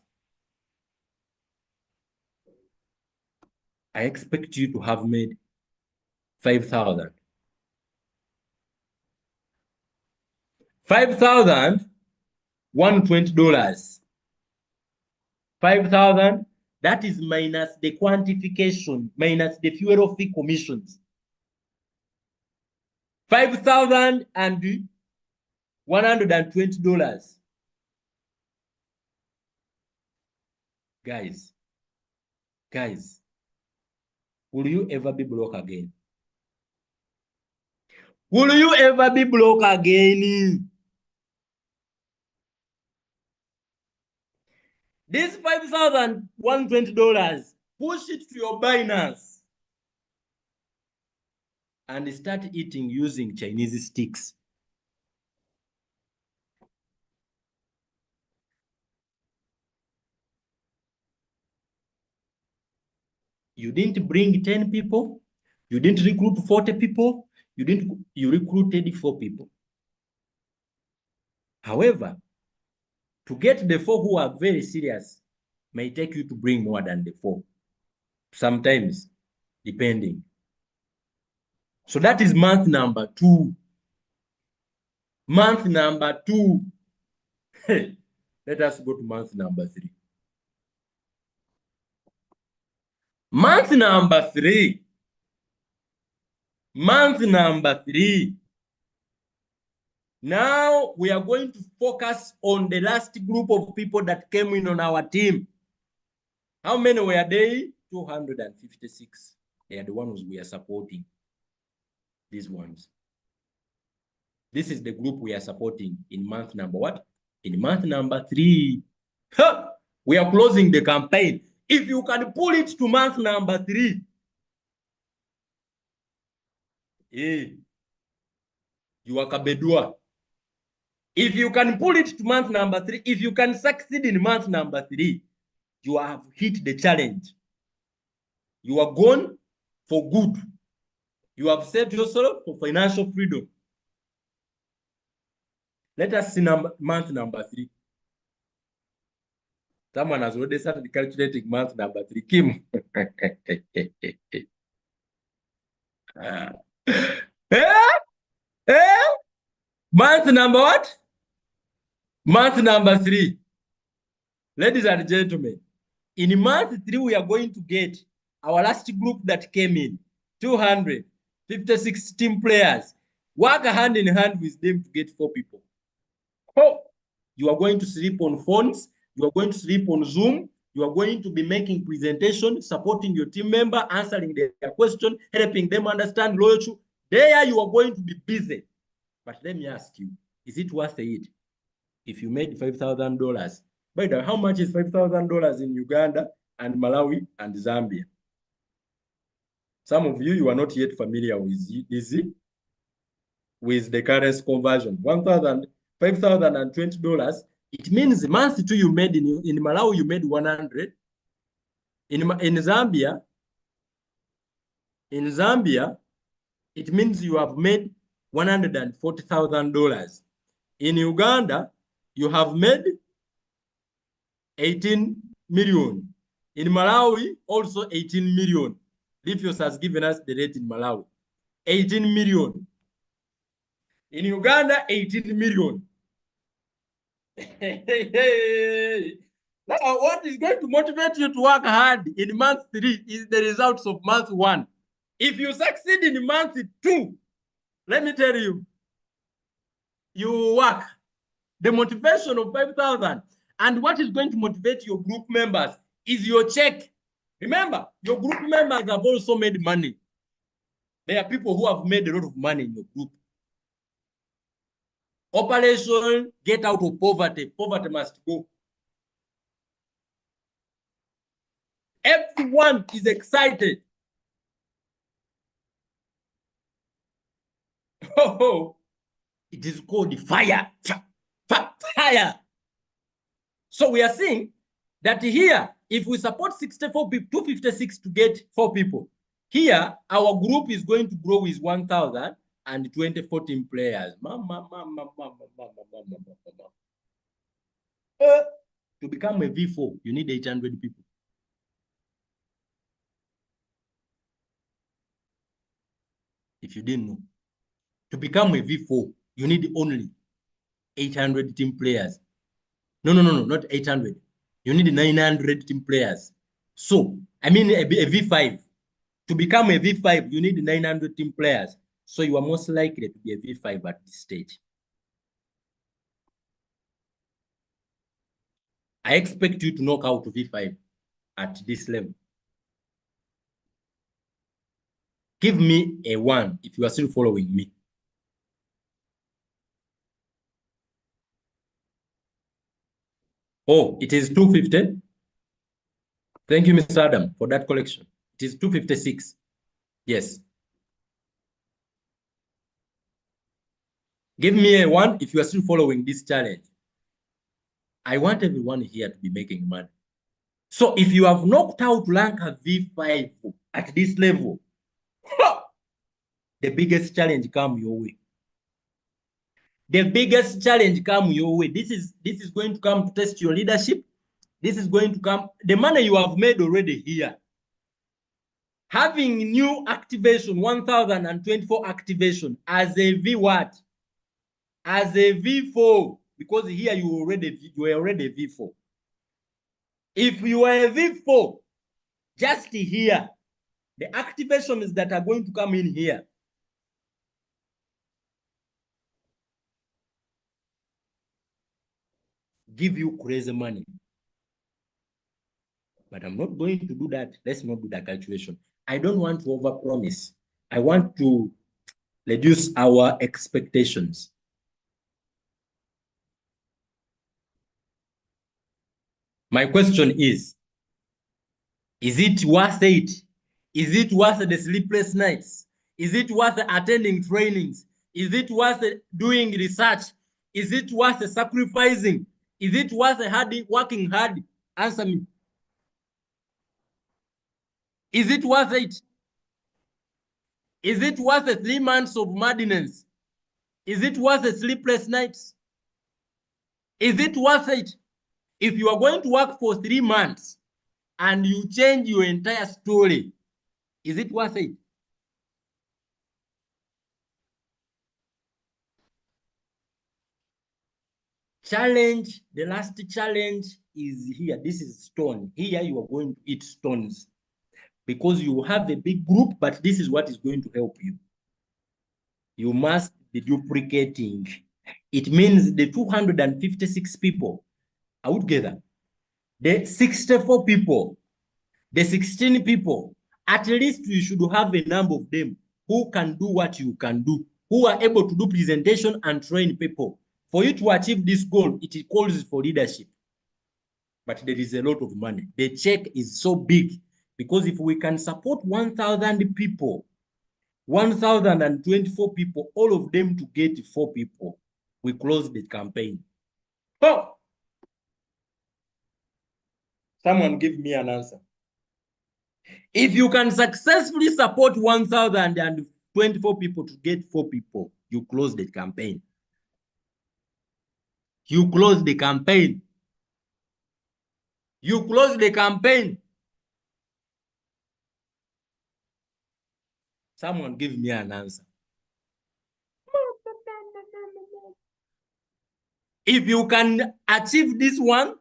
I expect you to have made 5,000. 5,000, $120. 5,000, That is minus the quantification, minus the fuel fee commissions. $5,120. Guys, will you ever be broke again? Will you ever be broke again? This $5,120, push it to your Binance and start eating using Chinese sticks. You didn't bring 10 people. You didn't recruit 40 people. You recruited 4 people. However, to get the 4 who are very serious may take you to bring more than the 4. Sometimes, depending. So that is month number 2. Month number 2. Let us go to month number 3. Month number 3. Month number 3. Now we are going to focus on the last group of people that came in on our team. How many were they? 256. They are the ones we are supporting. These ones. This is the group we are supporting in month number what? In month number 3. Huh! We are closing the campaign. If you can pull it to month number 3, you are Kabedua. If you can pull it to month number 3, if you can succeed in month number 3, you have hit the challenge. You are gone for good. You have set yourself for financial freedom. Let us see month number 3. Someone has already started calculating month number 3. Kim. Month number what? Month number 3. Ladies and gentlemen, in month 3, we are going to get our last group that came in, 256 team players. Work hand in hand with them to get 4 people. Oh, you are going to sleep on phones. You are going to sleep on Zoom. You are going to be making presentations, supporting your team member, answering their question, helping them understand loyalty. There you are going to be busy. But let me ask you, is it worth it? If you made $5,000, by the way, how much is $5,000 in Uganda and Malawi and Zambia? Some of you are not yet familiar with the currency conversion. $5,020. It means month 2 you made in Malawi, you made 100. In Zambia, it means you have made $140,000. In Uganda, you have made 18 million. In Malawi, also 18 million. Lifios has given us the rate in Malawi. 18 million. In Uganda, 18 million. Now, what is going to motivate you to work hard in month 3 is the results of month 1. If you succeed in month 2, let me tell you, you work. The motivation of 5,000. And what is going to motivate your group members is your check. Remember, your group members have also made money. There are people who have made a lot of money in your group. Operation Get Out of Poverty. Poverty must go. Everyone is excited. Oh, it is called fire. Fire. So we are seeing that here, if we support 64 people, 256 to get 4 people, here our group is going to grow with 1,024 team players. To become a V4, you need 800 people. If you didn't know, to become a V4, you need only 800 team players. No, not 800. You need 900 team players. So, I mean a V5. To become a V5, you need 900 team players. So you are most likely to be a V5 at this stage. I expect you to knock out V5 at this level. Give me a 1 if you are still following me. Oh, it is 250. Thank you, Mr. Adam, for that collection. It is 256. Yes. Give me a 1 if you are still following this challenge. I want everyone here to be making money. So if you have knocked out Lanka V5 at this level, the biggest challenge come your way. The biggest challenge come your way. This is going to come to test your leadership. This is going to come. The money you have made already here. Having new activation, 1024 activation as a V what? As a V4, because here you were already a V4. If you are a V4, just here, the activations that are going to come in here. Give you crazy money. But I'm not going to do that. Let's not do that calculation. I don't want to overpromise. I want to reduce our expectations. My question is it worth it? Is it worth the sleepless nights? Is it worth attending trainings? Is it worth doing research? Is it worth sacrificing? Is it worth working hard? Answer me. Is it worth it? Is it worth the 3 months of madness? Is it worth the sleepless nights? Is it worth it? If you are going to work for 3 months and you change your entire story, is it worth it? Challenge, the last challenge is here. This is stone. Here you are going to eat stones because you have a big group, but this is what is going to help you. You must be duplicating. It means the 256 people out together, the 64 people, the 16 people, at least you should have a number of them who can do what you can do, who are able to do presentation and train people. For you to achieve this goal, it calls for leadership. But there is a lot of money. The check is so big because if we can support 1,000 people, 1,024 people, all of them to get 4 people, we close the campaign. Oh! Someone give me an answer. If you can successfully support 1,024 people to get 4 people, you close the campaign. You close the campaign. You close the campaign. Someone give me an answer. If you can achieve this one,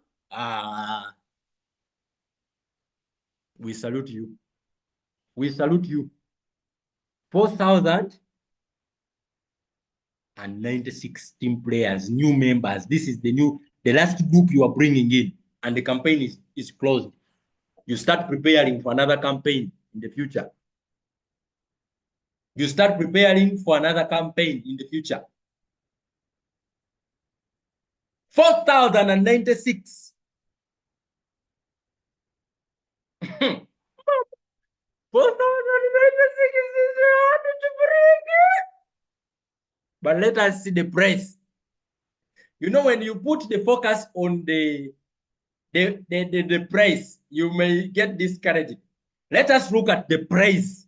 we salute you. We salute you. 4,096 team players, new members. This is the last group you are bringing in, and the campaign is closed. You start preparing for another campaign in the future. You start preparing for another campaign in the future. 4,096. 4,096 is hard to bring it. But let us see the price. You know, when you put the focus on the price, you may get discouraged. Let us look at the price.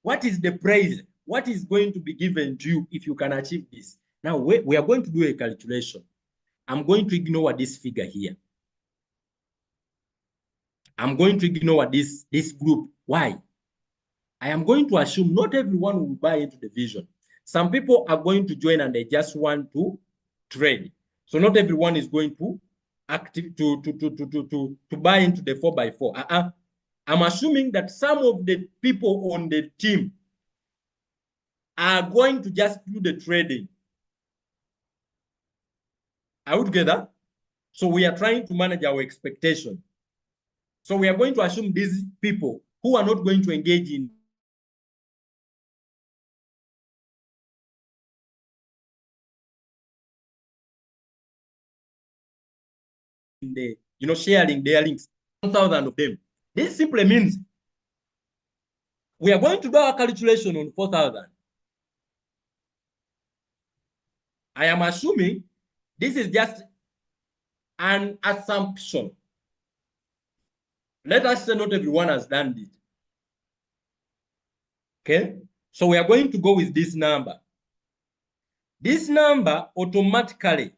What is the price? What is going to be given to you if you can achieve this? Now, we are going to do a calculation. I'm going to ignore this figure here. I'm going to ignore this group. Why? I am going to assume not everyone will buy into the vision. Some people are going to join and they just want to trade. So not everyone is going to buy into the 4x4. I'm assuming that some of the people on the team are going to just do the trading. Are we together? So we are trying to manage our expectation. So we are going to assume these people who are not going to engage in the, sharing their links, 1,000 of them. This simply means we are going to do our calculation on 4,000. I am assuming this is just an assumption. Let us say not everyone has done it. Okay? So we are going to go with this number. This number automatically,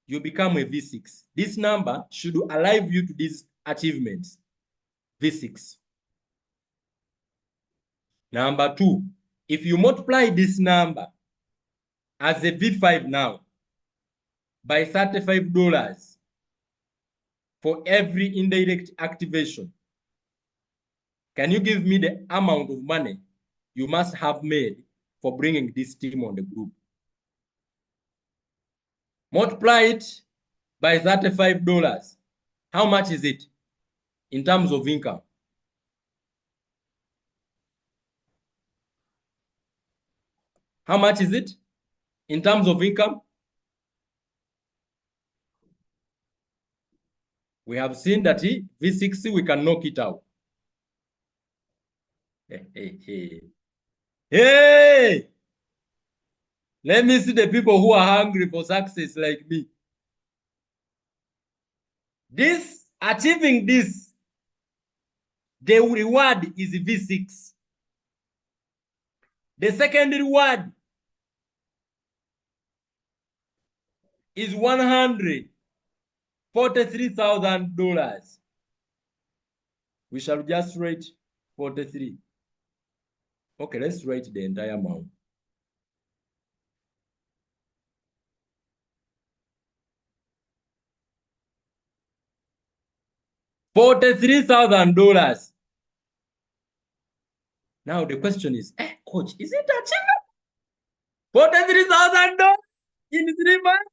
you become a V6. This number should alive you to these achievements. V6. Number 2, if you multiply this number as a V5 now by $35 for every indirect activation, can you give me the amount of money you must have made for bringing this team on the group? Multiply it by $35. How much is it in terms of income? How much is it in terms of income? We have seen that V60, we can knock it out. Hey! Let me see the people who are hungry for success like me. Achieving this, the reward is V6. The second reward is $143,000. We shall just write 43. Okay, let's write the entire amount. $43,000. Now the question is, coach, is it achievable? $43,000 in 3 months?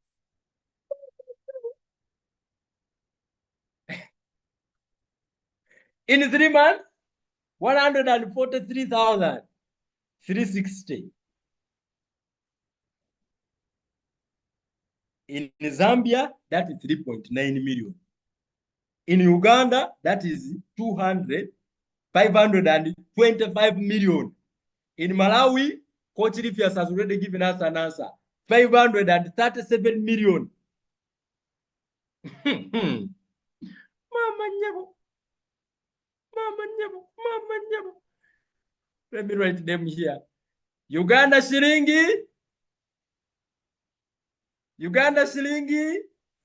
In 3 months, 143,360. In Zambia, that is 3.9 million. In Uganda, that is 525 million. In Malawi, Coach Rifias has already given us an answer. 537 million. Mama Nyabo. Mama Nyabo. Mama Nyabo. Let me write them here. Uganda shilingi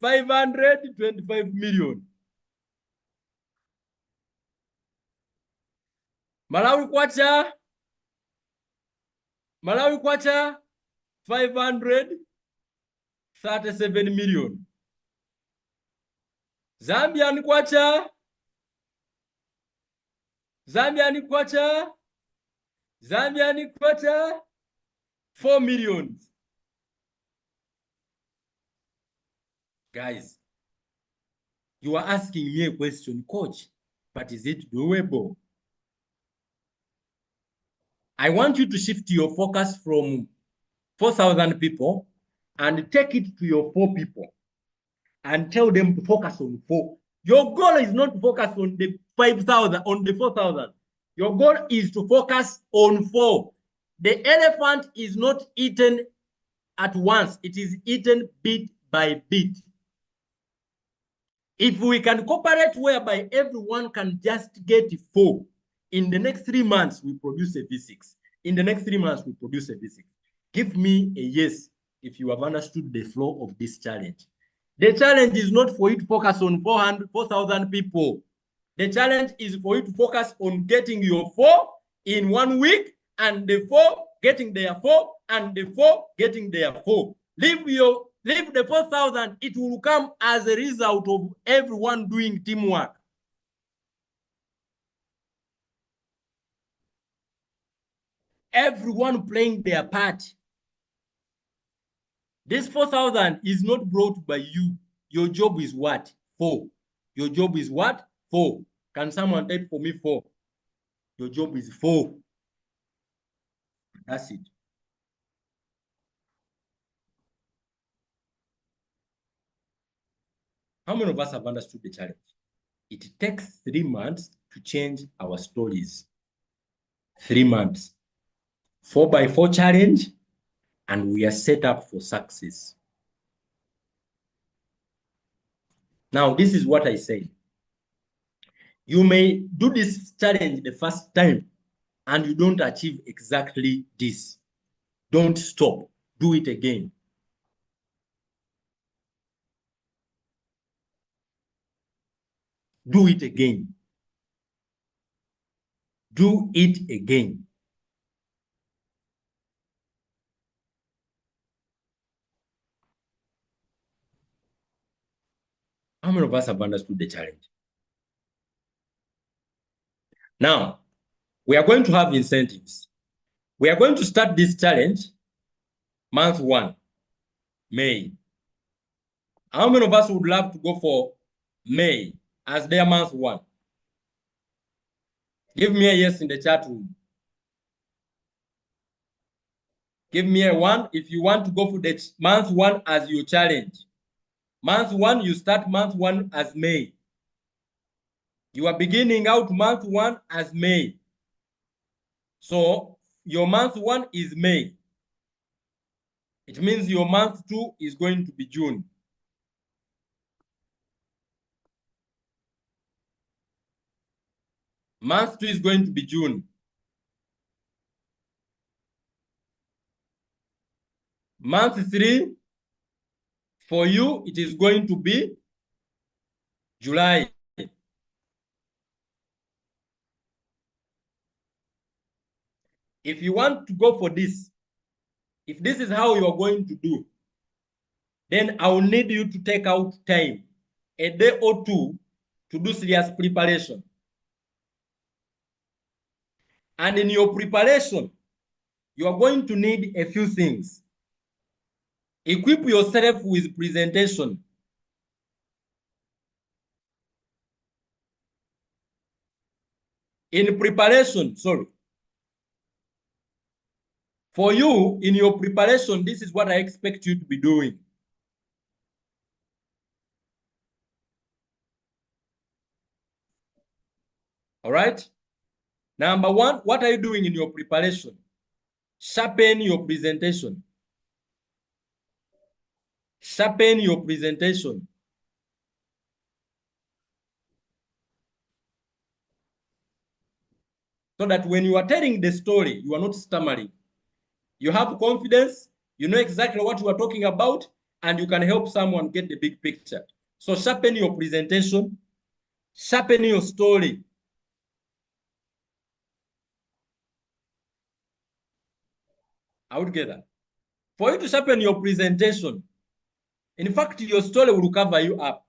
525 million. Malawi kwacha 537 million. Zambian kwacha 4 million. Guys, you are asking me a question, coach, but is it doable? I want you to shift your focus from 4,000 people and take it to your 4 people and tell them to focus on 4. Your goal is not to focus on the 5,000, on the 4,000. Your goal is to focus on 4. The elephant is not eaten at once. It is eaten bit by bit. If we can cooperate whereby everyone can just get 4, in the next 3 months, we produce a V6. In the next 3 months, we produce a V6. Give me a yes if you have understood the flow of this challenge. The challenge is not for you to focus on 4,000 people. The challenge is for you to focus on getting your 4 in 1 week, and the 4 getting their 4, and the 4 getting their 4. Leave the 4,000. It will come as a result of everyone doing teamwork. everyone playing their part. This 4,000 is not brought by you. Your job is what? 4. Your job is what? 4. Can someone type for me 4? Your job is 4. That's it. How many of us have understood the challenge? It takes 3 months to change our stories. 3 months. 4x4 challenge, and we are set up for success. Now, this is what I say. You may do this challenge the first time and you don't achieve exactly this. Don't stop. Do it again. Do it again. Do it again. How many of us have understood the challenge? Now, we are going to have incentives. We are going to start this challenge month 1, May. How many of us would love to go for May as their month 1? Give me a yes in the chat room. Give me a 1 if you want to go for the month 1 as your challenge. Month 1, you start month 1 as May. You are beginning out month 1 as May. So your month 1 is May. It means your month 2 is going to be June. Month 2 is going to be June. Month 3, for you, it is going to be July. If you want to go for this, if this is how you are going to do, then I will need you to take out time, a day or 2, to do serious preparation. And in your preparation, you are going to need a few things. Equip yourself with presentation. In preparation, sorry. For you, in your preparation, this is what I expect you to be doing. All right? Number 1, what are you doing in your preparation? Sharpen your presentation. Sharpen your presentation. So that when you are telling the story, you are not stammering. You have confidence, you know exactly what you are talking about, and you can help someone get the big picture. So sharpen your presentation, sharpen your story. Are we together? For you to sharpen your presentation, in fact, your story will cover you up.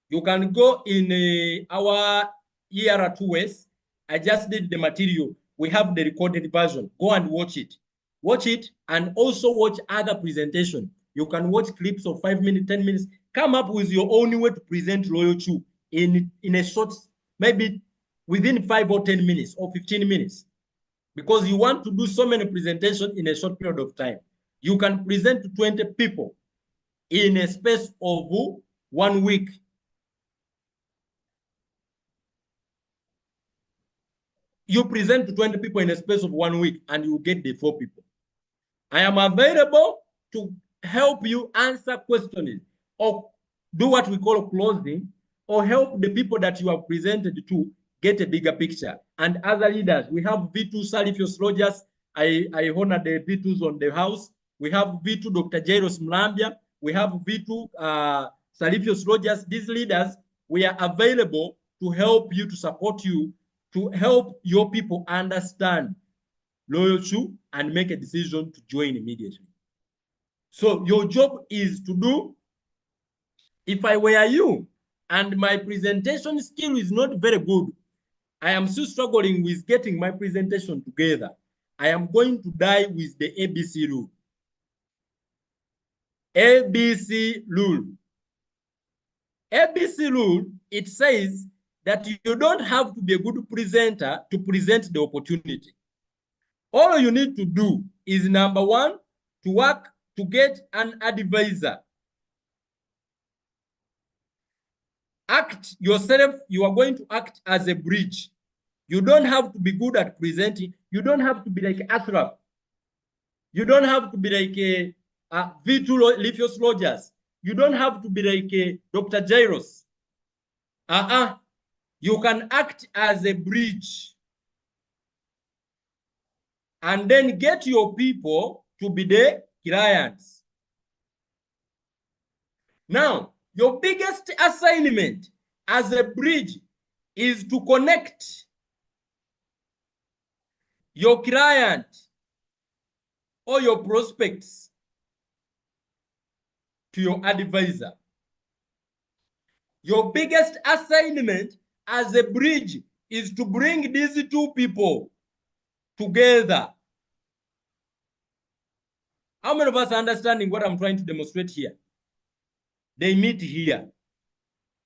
You can go in our ER2S. I just did the material. We have the recorded version. Go and watch it. Watch it and also watch other presentation. You can watch clips of 5 minutes, 10 minutes. Come up with your own way to present Royal Chew in a short, maybe within 5 or 10 minutes or 15 minutes. Because you want to do so many presentations in a short period of time. You can present to 20 people in a space of 1 week. You present to 20 people in a space of 1 week and you get the 4 people. I am available to help you answer questions or do what we call closing or help the people that you have presented to get a bigger picture. And other leaders, we have V2 Salifios Rogers. I honor the V2s on the house. We have V2 Dr. Jairus Mlambia. We have V2 Salifios Rogers. These leaders, we are available to help you, to support you, to help your people understand Loyal Chew and make a decision to join immediately. So your job is to do, if I were you and my presentation skill is not very good, I am still struggling with getting my presentation together. I am going to die with the ABC rule. ABC rule. ABC rule, it says that you don't have to be a good presenter to present the opportunity. All you need to do is, number one, to work to get an advisor. Act yourself, you are going to act as a bridge. You don't have to be good at presenting. You don't have to be like Ashraf. You don't have to be like V2 Lithios Rogers. You don't have to be like Dr. Jairus. You can act as a bridge and then get your people to be the clients. Now, your biggest assignment as a bridge is to connect your client or your prospects to your advisor. Your biggest assignment as a bridge is to bring these two people together. How many of us are understanding what I'm trying to demonstrate here? They meet here.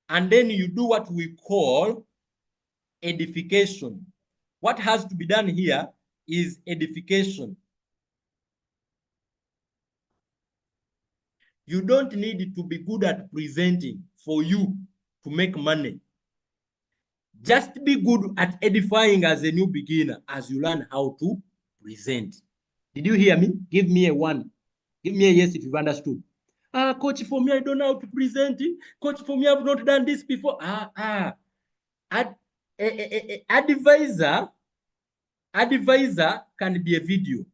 And then you do what we call edification. What has to be done here is edification. You don't need to be good at presenting for you to make money. Just be good at edifying as a new beginner as you learn how to present. Did you hear me? Give me a one. Give me a yes if you've understood. Coach, for me, I don't know how to present it. Coach, for me, I've not done this before. Advisor can be a video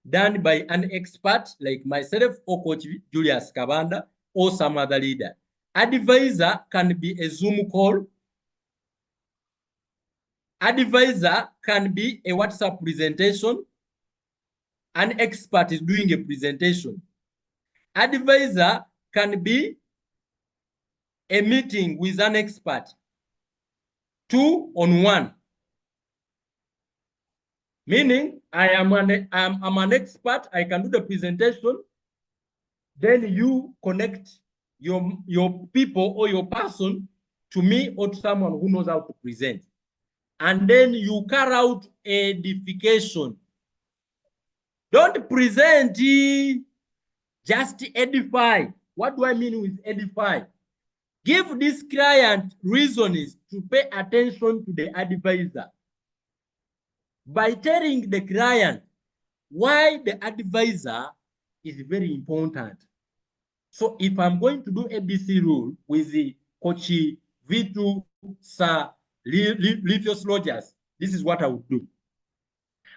done by an expert like myself or Coach Julius Kabanda or some other leader. Advisor can be a Zoom call. Advisor can be a WhatsApp presentation. An expert is doing a presentation. Advisor can be a meeting with an expert, 2-on-1. Meaning, I'm an expert, I can do the presentation, then you connect your people or your person to me or to someone who knows how to present. And then you carry out edification. Don't present, just edify. What do I mean with edify? Give this client reasons to pay attention to the advisor by telling the client why the advisor is very important. So if I'm going to do ABC rule with the Coach V2 Sir Lithios Rogers, this is what I would do.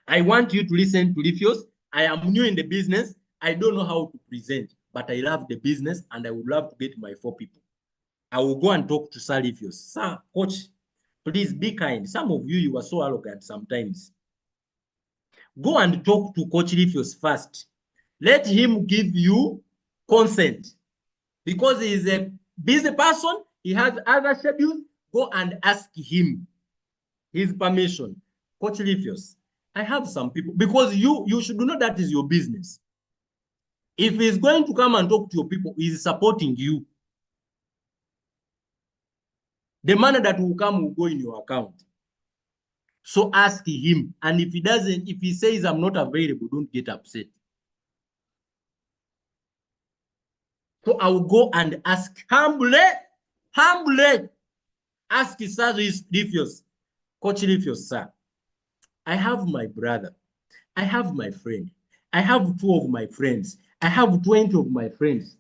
I want you to listen to Lithios. I am new in the business. I don't know how to present, but I love the business and I would love to get my 4 people. I will go and talk to Sir Lithios. Sir, Coach, please be kind. Some of you, you are so arrogant sometimes. Go and talk to Coach Lithios first. Let him give you consent. Because he is a busy person, he has other schedules. Go and ask him his permission. Coach Lithios, I have some people, because you should know that is your business. If he's going to come and talk to your people, he's supporting you. The money that will come will go in your account. So ask him. And if he doesn't, if he says I'm not available, don't get upset. So I will go and ask humbly, ask Sir Lithios, Coach Lithios, sir, I have my brother, I have my friend, I have 2 of my friends, I have 20 of my friends.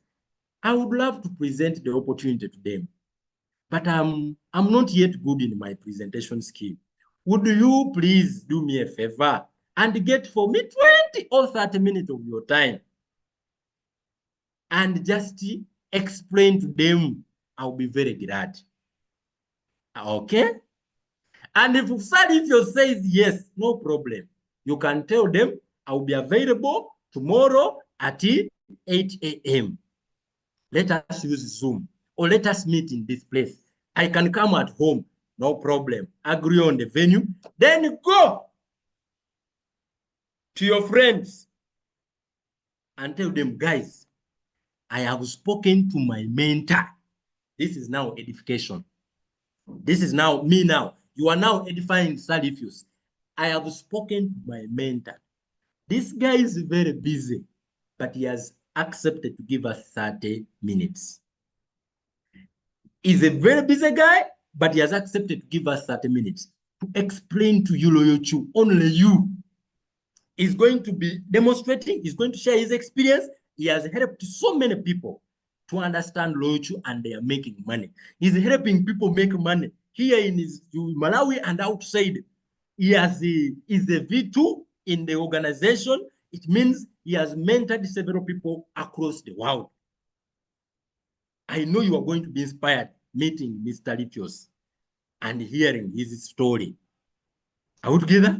I would love to present the opportunity to them, but I'm not yet good in my presentation skill. Would you please do me a favor and get for me 20 or 30 minutes of your time and just explain to them? I'll be very glad. Okay? And if Sir Lithios says yes, no problem. You can tell them I'll be available tomorrow at 8 a.m. Let us use Zoom or let us meet in this place. I can come at home, no problem. Agree on the venue, then go. to your friends and tell them, guys, I have spoken to my mentor. This is now edification. This is now me now. You are now edifying Sir Lipheus. I have spoken to my mentor. This guy is very busy, but he has accepted to give us 30 minutes. He's a very busy guy, but he has accepted to give us 30 minutes to explain to you, Loyal Chu, only you. He's going to be demonstrating, he's going to share his experience. He has helped so many people to understand Loyal Chu, and they are making money. He's helping people make money here in Malawi and outside. He is the V2 in the organization. It means he has mentored several people across the world. I know you are going to be inspired meeting Mr. Lipheus and hearing his story. Are we together?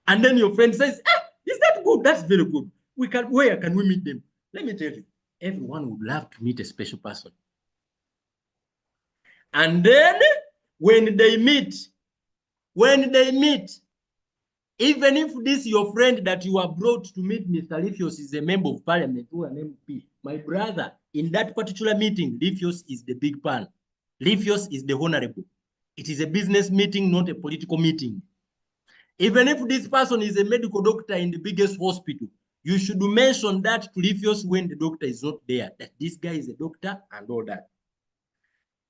And then your friend says, is that good? That's very good. Where can we meet them? Let me tell you, everyone would love to meet a special person. And then when they meet, even if this your friend that you are brought to meet Mr. Lipheus is a member of parliament or an MP, my brother, in that particular meeting, Lipheus is the big pan. Lipheus is the honorable. It is a business meeting, not a political meeting. Even if this person is a medical doctor in the biggest hospital, you should mention that to Lipheus when the doctor is not there, that this guy is a doctor and all that.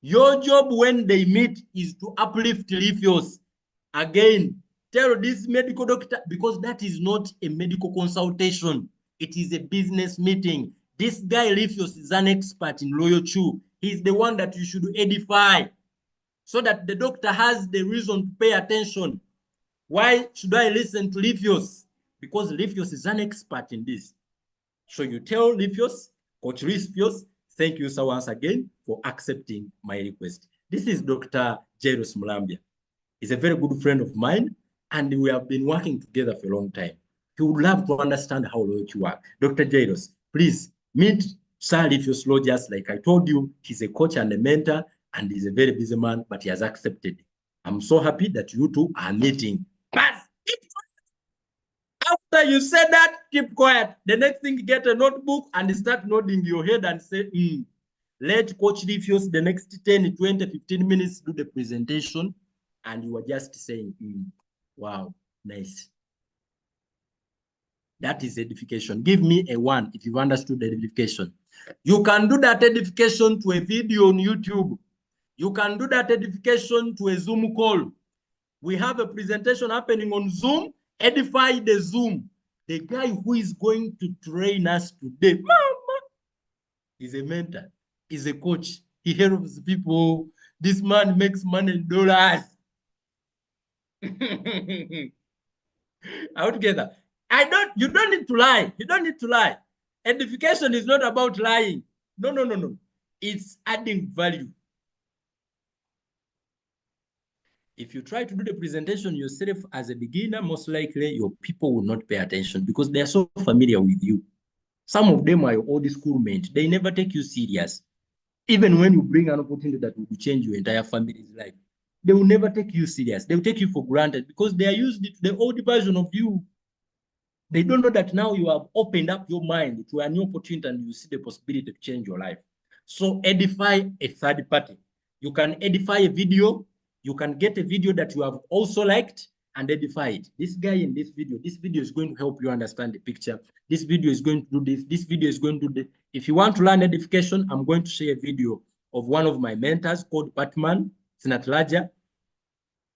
Your job when they meet is to uplift Lipheus. Again, tell this medical doctor, because that is not a medical consultation. It is a business meeting. This guy, Lipheus, is an expert in Loyal Chu. He's the one that you should edify so that the doctor has the reason to pay attention. Why should I listen to Lipheus? Because Lipheus is an expert in this. So you tell Lipheus, Coach Lipheus, thank you so once again for accepting my request. This is Dr. Jairus Mulambya. He's a very good friend of mine, and we have been working together for a long time. He would love to understand how loyal you are. Dr. Jairus, please meet Sir Lipheus Rogers. Like I told you, he's a coach and a mentor, and he's a very busy man, but he has accepted. I'm so happy that you two are meeting. But after you said that, keep quiet. The next thing, get a notebook and start nodding your head and say, let Coach Lipheus the next 10, 20, 15 minutes do the presentation. And you are just saying, wow, nice. That is edification. Give me a 1 if you've understood the edification. You can do that edification to a video on YouTube. You can do that edification to a Zoom call. We have a presentation happening on Zoom. Edify the Zoom. The guy who is going to train us today, mama, is a mentor, is a coach. He helps people. This man makes money in dollars. Out together. You don't need to lie. You don't need to lie. Edification is not about lying. No. It's adding value. If you try to do the presentation yourself as a beginner, most likely your people will not pay attention because they are so familiar with you. Some of them are your old schoolmates. They never take you serious. Even when you bring an opportunity that will change your entire family's life, they will never take you serious. They will take you for granted because they are used to the old version of you. They don't know that now you have opened up your mind to a new opportunity and you see the possibility to change your life. So edify a third party. You can edify a video. You can get a video that you have also liked and edify it. This guy in this video is going to help you understand the picture. This video is going to do this. This video is going to do this. If you want to learn edification, I'm going to share a video of one of my mentors called Batman Sinatlaja.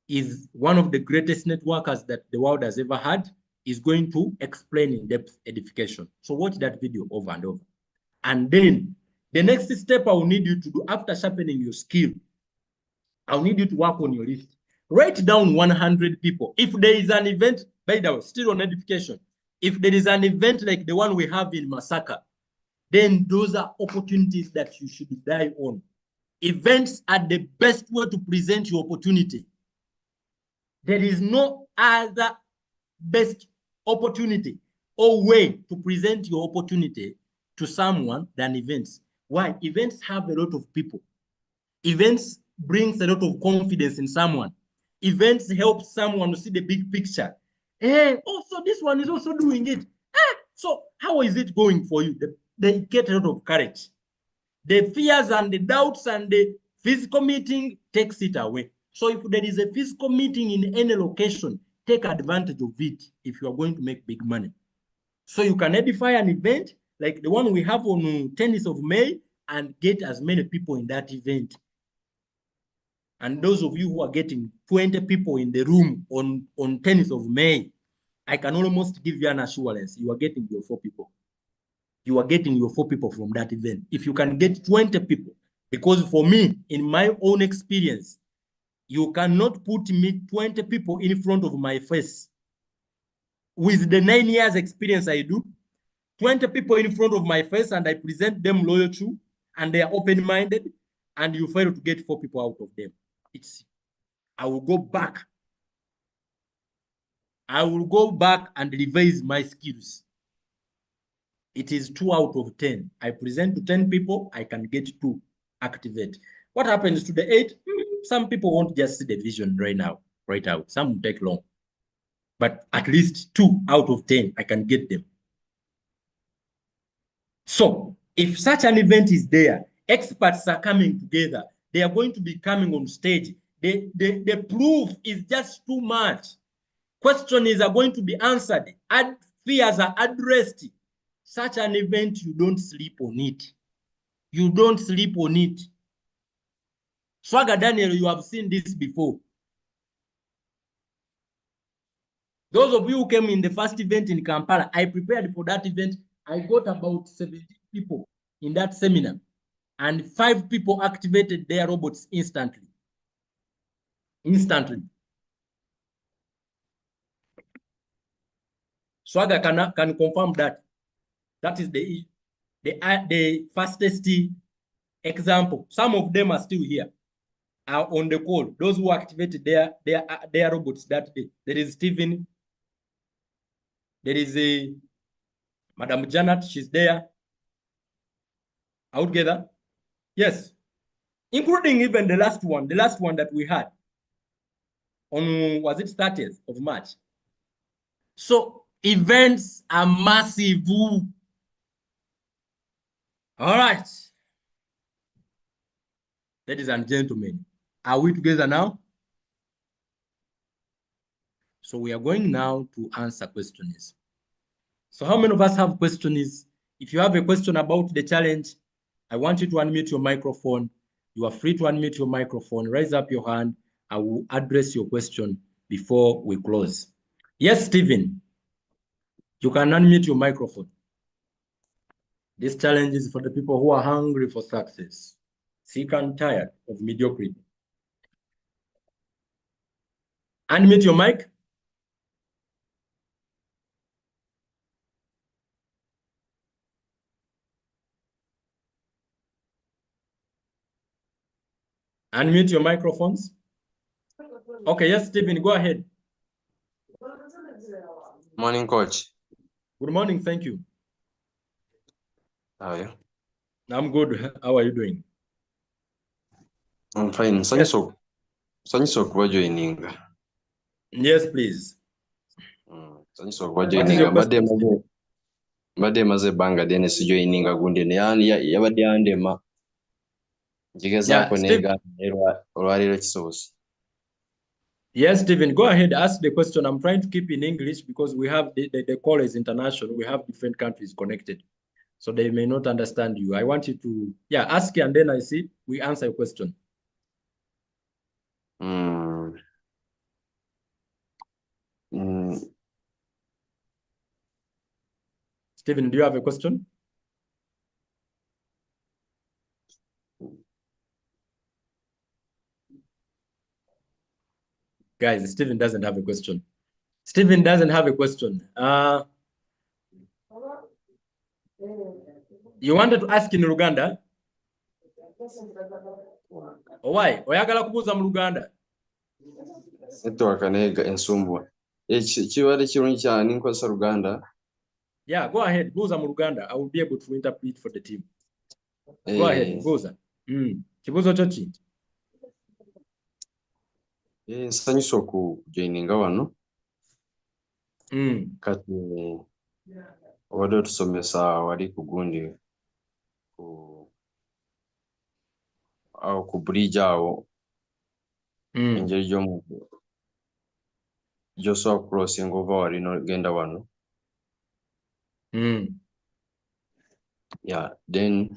Is one of the greatest networkers that the world has ever had. Is going to explain in depth edification. So watch that video over and over. And then the next step I will need you to do after sharpening your skill, I'll need you to work on your list. Write down 100 people. If there is an event, by the way, still on edification, if there is an event like the one we have in Masaka, then those are opportunities that you should die on. Events are the best way to present your opportunity. There is no other best opportunity or way to present your opportunity to someone than events. Why? Events have a lot of people. Events brings a lot of confidence in someone. Events help someone to see the big picture. Also this one is also doing it. So how is it going for you? They get a lot of courage. The fears and the doubts and the physical meeting takes it away. So if there is a physical meeting in any location, take advantage of it if you are going to make big money. So you can edify an event like the one we have on 10th of May and get as many people in that event. And those of you who are getting 20 people in the room on 10th of May, I can almost give you an assurance you are getting your 4 people. You are getting your 4 people from that event. If you can get 20 people, because for me, in my own experience, you cannot put me 20 people in front of my face. With the 9 years experience I do, 20 people in front of my face and I present them loyal to, and they are open-minded, and you fail to get 4 people out of them. I will go back. I will go back and revise my skills. It is 2 out of 10. I present to 10 people, I can get 2 activate. What happens to the 8? Some people won't just see the vision right out. Some will take long. But at least 2 out of 10, I can get them. So if such an event is there, experts are coming together. They are going to be coming on stage. The proof is just too much. Questions are going to be answered. Fears are addressed. Such an event, you don't sleep on it. You don't sleep on it. Swagger Daniel, you have seen this before. Those of you who came in the first event in Kampala, I prepared for that event. I got about 70 people in that seminar, and 5 people activated their robots instantly. Swagger can confirm that. That is the fastest example. Some of them are still here, are on the call. Those who activated their robots that day. There is Stephen. There is a Madam Janet. She's there. Out together. Yes, including even the last one that we had on, was it 30th of March? So events are massive. All right, ladies and gentlemen, are we together now? So we are going now to answer questions. So how many of us have questions? If you have a question about the challenge, I want you to unmute your microphone. You are free to unmute your microphone. Raise up your hand. I will address your question before we close. Yes, Stephen, you can unmute your microphone. This challenge is for the people who are hungry for success, sick and tired of mediocrity. Unmute your mic. Unmute your microphones. Okay, yes, Stephen, go ahead. Morning, coach. Good morning, thank you. How are you? I'm good. How are you doing? I'm fine. Sanyiso kuba joining. Yes, please. Sanyiso kuba joining. Mbadde maze banga dene si joining gundi ne yabadde yandema. Njigezaako nega olwaliro kisobosi. Yes, Stephen, go ahead, ask the question. I'm trying to keep in English because we have the call is international. We have different countries connected, so they may not understand you. I want you to, ask, and then I see we answer your question. Stephen, do you have a question? Guys, Stephen doesn't have a question. Stephen doesn't have a question. You wanted to ask in Luganda? Why? Oyagala kubuuza mu Luganda? Network nega ensumbwa. Kibadde kirungi cyane nkozesa Luganda. Yeah, go ahead. Buuza mu Luganda. I will be able to interpret for the team. Go ahead, buuza. Kibuuzo kyo ki? Nsanyusa okujoininga wano. kati obadde otusomesa wali ku gundi awo ku bridge awo engeri gy'osobola kucrossinga ova wali nogenda wano. Yeah, then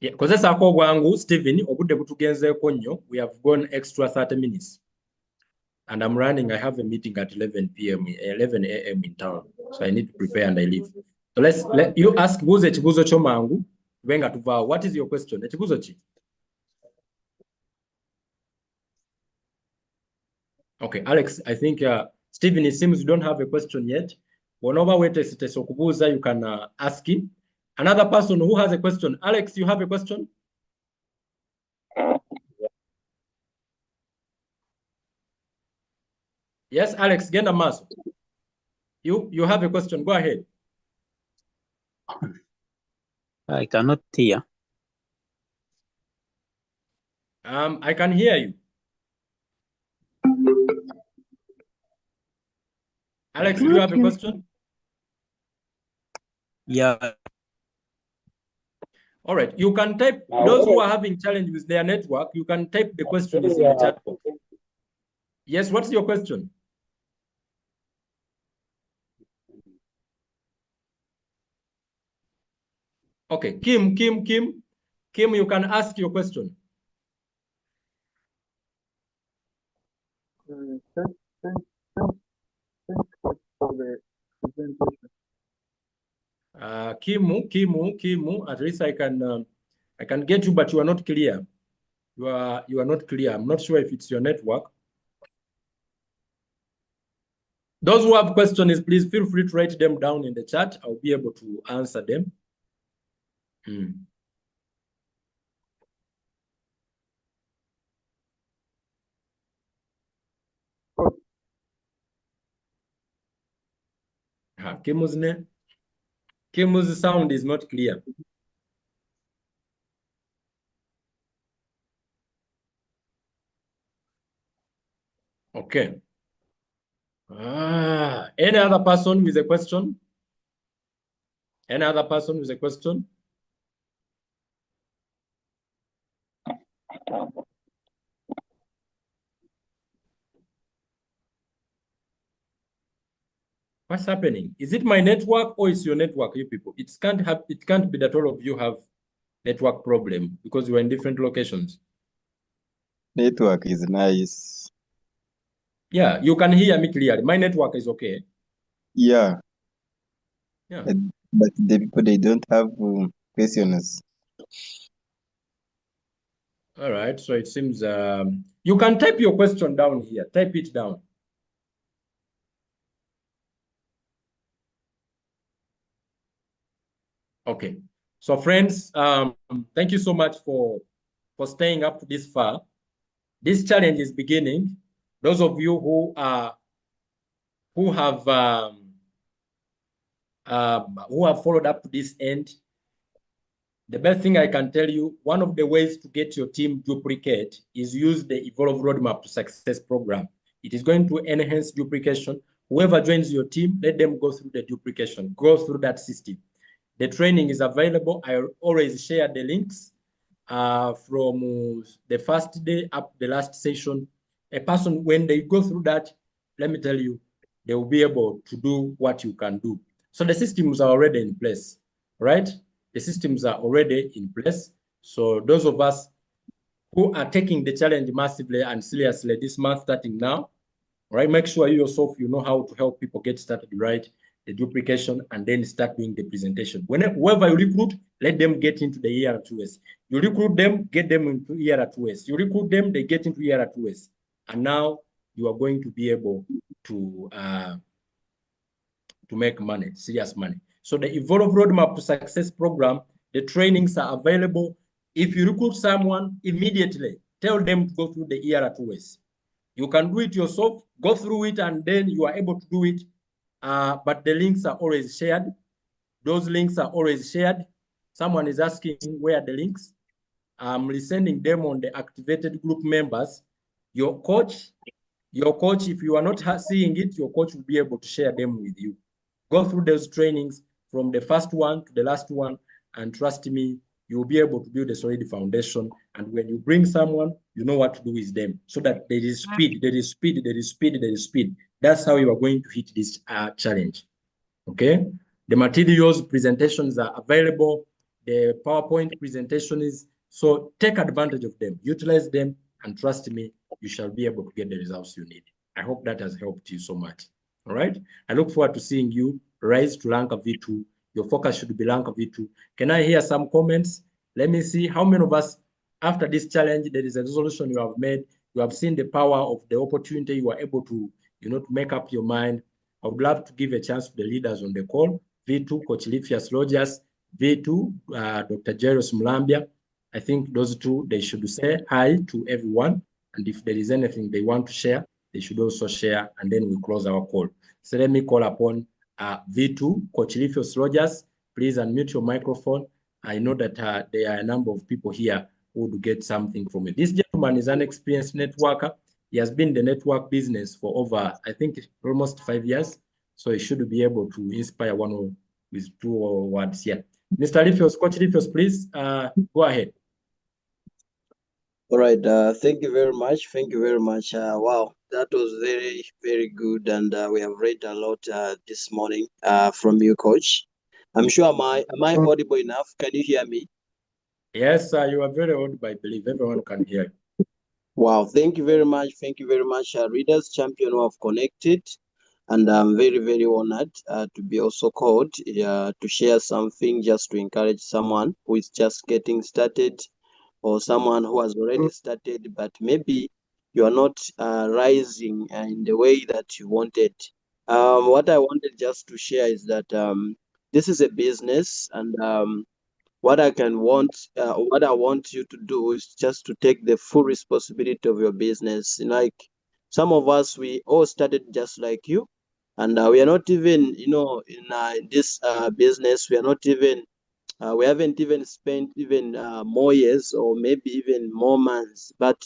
yeah, kozesako obwangu Stephen, obudde butugenzeeko nnyo. We have gone extra 30 minutes and I'm running. I have a meeting at 11 a.m. in town, so I need to prepare and I leave. So let you ask buuza ekibuuzo kyo mangu tubenga tuvaawo. What is your question? Ekibuuzo ki? Okay, Alex, I think Stephen, it seems you don't have a question yet. Whenever we test okubuuza, you can ask him. Another person who has a question. Alex, you have a question? Yes, Alex, genda maso. You have a question. Go ahead. I cannot hear. I can hear you. Alex, do you have a question? Yeah. All right. You can type, those who are having challenge with their network, you can type the question in the chat box. Yes, what's your question? Okay, Kim, you can ask your question. Thanks for the presentation. Kimu, at least I can get you, but you are not clear. You are not clear. I'm not sure if it's your network. Those who have questions, please feel free to write them down in the chat. I'll be able to answer them. Kimu's sound is not clear. Okay. Any other person with a question? Any other person with a question? What's happening? Is it my network or is your network, you people? It can't be that all of you have network problem because you are in different locations. Network is nice. Yeah, you can hear me clearly. My network is okay. Yeah. Yeah. But the people, they don't have questions. All right. So it seems you can type your question down here. Type it down. Okay. So friends, thank you so much for staying up this far. This challenge is beginning. Those of you who have followed up to this end, the best thing I can tell you, one of the ways to get your team duplicate is use the Evolve Roadmap to Success program. It is going to enhance duplication. Whoever joins your team, let them go through the duplication, go through that system. The training is available. I always share the links from the first day up the last session. A person, when they go through that, let me tell you, they will be able to do what you can do. So the systems are already in place, right? The systems are already in place. So those of us who are taking the challenge massively and seriously this month starting now, right? Make sure you yourself, you know how to help people get started, right? The duplication and then start doing the presentation. Whoever you recruit, let them get into the ER2S. You recruit them, get them into ER2S. You recruit them, they get into ER2S. And now you are going to be able to make money, serious money. So the Evolve Roadmap to Success program, the trainings are available. If you recruit someone, immediately tell them to go through the ER2S. You can do it yourself, go through it, and then you are able to do it. But the links are always shared. Those links are always shared. Someone is asking where the links. I'm sending them on the activated group members. Your coach, if you are not seeing it, your coach will be able to share them with you. Go through those trainings from the first one to the last one, and trust me, you'll be able to build a solid foundation. And when you bring someone, you know what to do with them, so that there is speed, there is speed, there is speed, there is speed. That's how you are going to hit this challenge. Okay? The materials, presentations are available. The PowerPoint presentation is, so take advantage of them, utilize them, and trust me, you shall be able to get the results you need. I hope that has helped you so much. All right? I look forward to seeing you rise to rank of V2. Your focus should be rank of V2. Can I hear some comments? Let me see how many of us, after this challenge, there is a resolution you have made. You have seen the power of the opportunity. You are able to, to make up your mind. I would love to give a chance to the leaders on the call. V2, Coach Lifias Rogers. V2, Dr. Jairus Mulambia. I think those two, they should say hi to everyone. And if there is anything they want to share, they should also share, and then we close our call. So let me call upon V2, Coach Lifias Rogers. Please unmute your microphone. I know that there are a number of people here who would get something from it. This gentleman is an experienced networker. He has been in the network business for over, I think, almost 5 years. So he should be able to inspire one with 2 words here. Mr. Lifios, Coach Lifios, please go ahead. All right. Thank you very much. Thank you very much. Wow, that was very, very good. And we have read a lot this morning from you, Coach. I'm sure, am I audible enough? Can you hear me? Yes, you are very audible. I believe everyone can hear you. Wow, thank you very much. Thank you very much, Readers Champion who have connected. And I'm very, very honored to be also called to share something just to encourage someone who is just getting started, or someone who has already started, but maybe you are not rising in the way that you wanted. What I wanted just to share is that this is a business, and what I want you to do is just to take the full responsibility of your business. Like some of us, we all started just like you, and we are not even, in this business, we are not even we haven't even spent even more years, or maybe even more months. But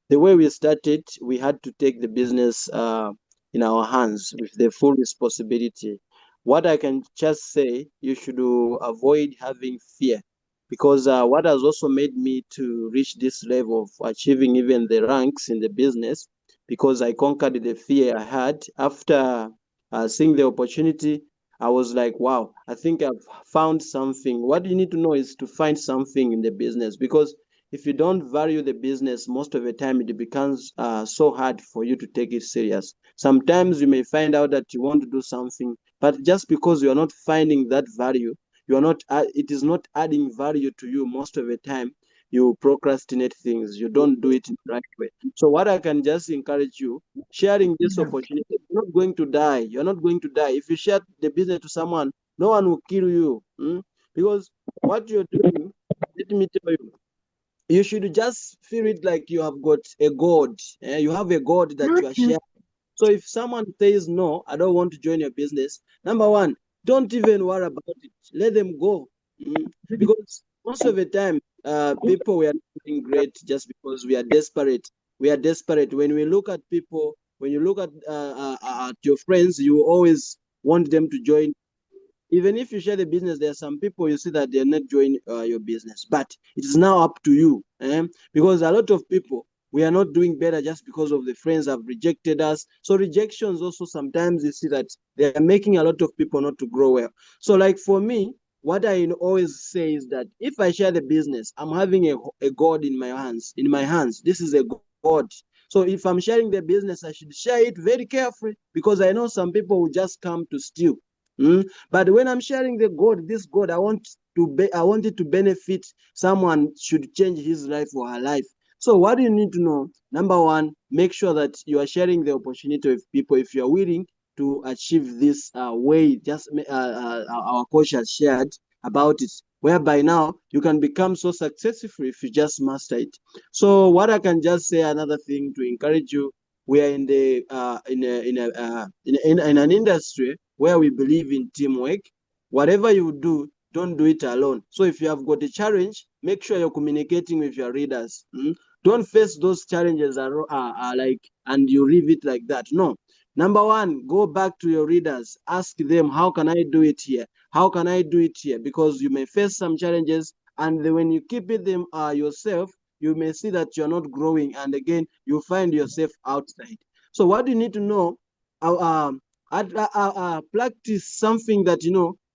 the way we started, we had to take the business in our hands with the full responsibility. What I can just say, you should avoid having fear, because what has also made me to reach this level of achieving even the ranks in the business, because I conquered the fear I had after seeing the opportunity. I was like, wow, I think I've found something. What you need to know is to find something in the business, because if you don't value the business, most of the time it becomes so hard for you to take it serious. Sometimes you may find out that you want to do something, but just because you are not finding that value, you are not. It is not adding value to you. Most of the time, you procrastinate things. You don't do it in the right way. So what I can just encourage you, sharing this opportunity, you're not going to die. You're not going to die. If you share the business to someone, no one will kill you. Because what you're doing, let me tell you, you should just feel it like you have got a God. You have a God that you are sharing. So if someone says, no, I don't want to join your business, number one, don't even worry about it. Let them go. Because most of the time, people, we are not doing great just because we are desperate. We are desperate. When we look at people, when you look at your friends, you always want them to join. Even if you share the business, there are some people you see that they're not joining your business. But it is now up to you. Because a lot of people, we are not doing better just because of the friends have rejected us. So rejections also, sometimes you see that they are making a lot of people not to grow well. So like for me, what I always say is that if I share the business, I'm having a God in my hands. In my hands, this is a God. So if I'm sharing the business, I should share it very carefully, because I know some people will just come to steal. But when I'm sharing the God, this God, I want it to benefit someone, should change his life or her life. So what you need to know, number one, make sure that you are sharing the opportunity with people. If you're willing to achieve this way, just our coach has shared about it, whereby now you can become so successful if you just master it. So what I can just say, another thing to encourage you, we are in an industry where we believe in teamwork. Whatever you do, don't do it alone. So if you have got a challenge, make sure you're communicating with your readers. Don't face those challenges and you leave it like that. No. Number one, go back to your readers. Ask them, how can I do it here? How can I do it here? Because you may face some challenges, and when you keep it them yourself, you may see that you're not growing, and again, you find yourself outside. So what you need to know, practice something that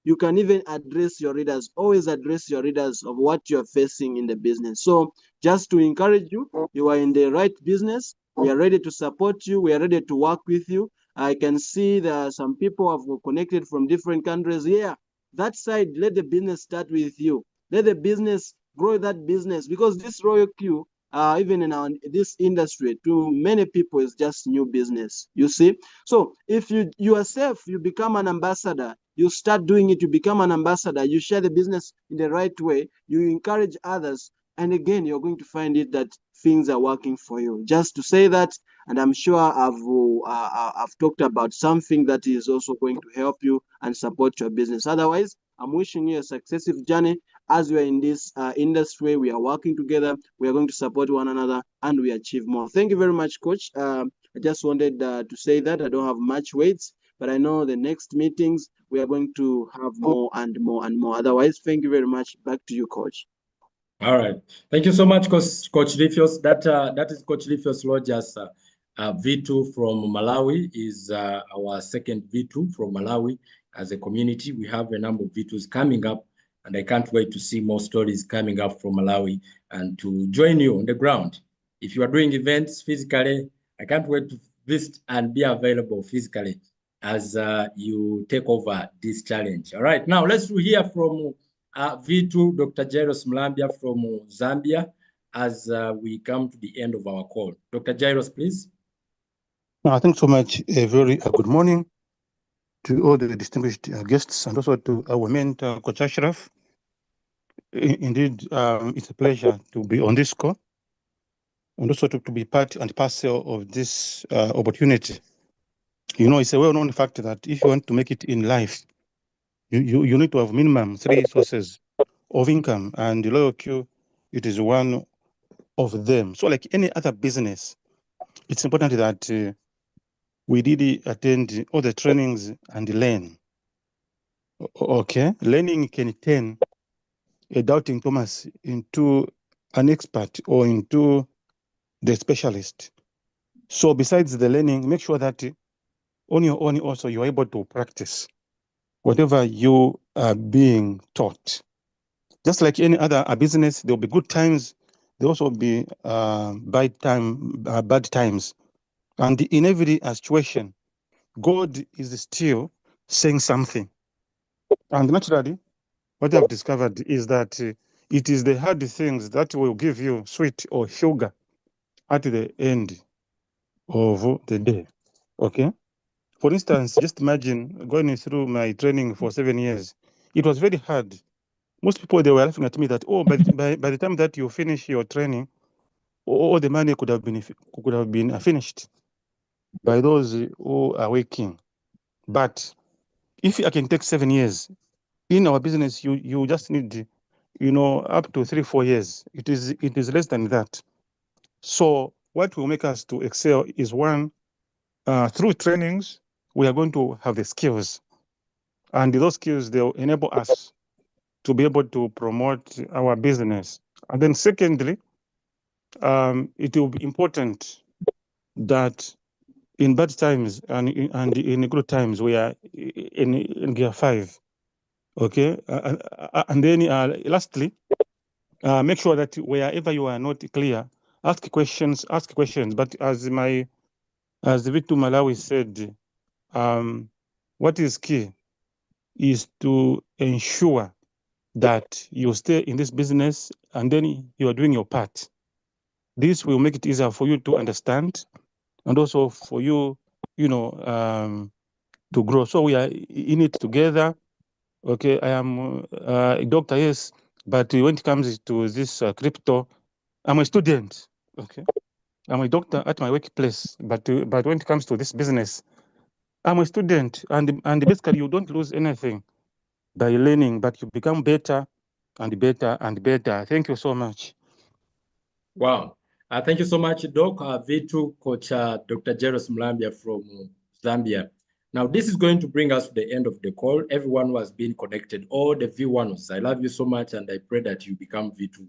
you can even address your readers. Always address your readers of what you're facing in the business. So just to encourage you, you are in the right business. We are ready to support you. We are ready to work with you. I can see there are some people have connected from different countries. Yeah, that side, let the business start with you. Let the business grow that business, because this Royal Q, even in this industry, to many people is just new business. You see, so if you yourself you become an ambassador, you start doing it, you become an ambassador, you share the business in the right way, you encourage others, and again, you're going to find it that things are working for you. Just to say that, and I'm sure I've talked about something that is also going to help you and support your business. Otherwise, I'm wishing you a successful journey. As we are in this industry, we are working together, we are going to support one another, and we achieve more. Thank you very much, Coach. I just wanted to say that I don't have much weights, but I know the next meetings we are going to have more and more and more. Otherwise, thank you very much. Back to you, Coach. All right. Thank you so much, Coach Lifios. That is Coach Lifios Rogers, V2 from Malawi, is our second V2 from Malawi. As a community, we have a number of V2s coming up, and I can't wait to see more stories coming up from Malawi and to join you on the ground. If you are doing events physically, I can't wait to visit and be available physically as you take over this challenge. All right. Now, let's hear from V2, Dr. Jairus Mlambia from Zambia, as we come to the end of our call. Dr. Jairus, please. Thanks so much. A very good morning to all the distinguished guests, and also to our mentor, Coach Ashraf. Indeed, it's a pleasure to be on this call, and also to be part and parcel of this opportunity. You know, it's a well-known fact that if you want to make it in life, you need to have minimum 3 sources of income, and the Royal Q, it is one of them. So like any other business, it's important that we did attend all the trainings and learn. Okay, learning can turn a doubting Thomas into an expert or into the specialist. So besides the learning, make sure that on your own also you're able to practice whatever you are being taught. Just like any other business, there'll be good times, there'll also be bad times. And in every situation, God is still saying something. And naturally, what I've discovered is that it is the hard things that will give you sweet or sugar at the end of the day. Okay? For instance, just imagine going through my training for 7 years. It was very hard. Most people, they were laughing at me that, oh, by the time that you finish your training, all the money could have been finished by those who are working. But if I can take 7 years, in our business, you just need, up to 3-4 years. It is less than that. So what will make us to excel is one, through trainings, we are going to have the skills, and those skills, they'll enable us to be able to promote our business. And then secondly, it will be important that in bad times and in good times, we are in gear 5. Okay, and then lastly, make sure that wherever you are not clear, ask questions. But as the V2 Malawi said, what is key is to ensure that you stay in this business and then you are doing your part. This will make it easier for you to understand and also for you, to grow. So we are in it together. Okay, I am a doctor, yes, but when it comes to this crypto, I'm a student. Okay, I'm a doctor at my workplace, but when it comes to this business, I'm a student, and basically you don't lose anything by learning, but you become better and better and better. Thank you so much. Wow. Thank you so much, Doc. V2 coach Dr. Jairus Mlambia from Zambia. Now, this is going to bring us to the end of the call. Everyone who has been connected, all the V1s, I love you so much, and I pray that you become V2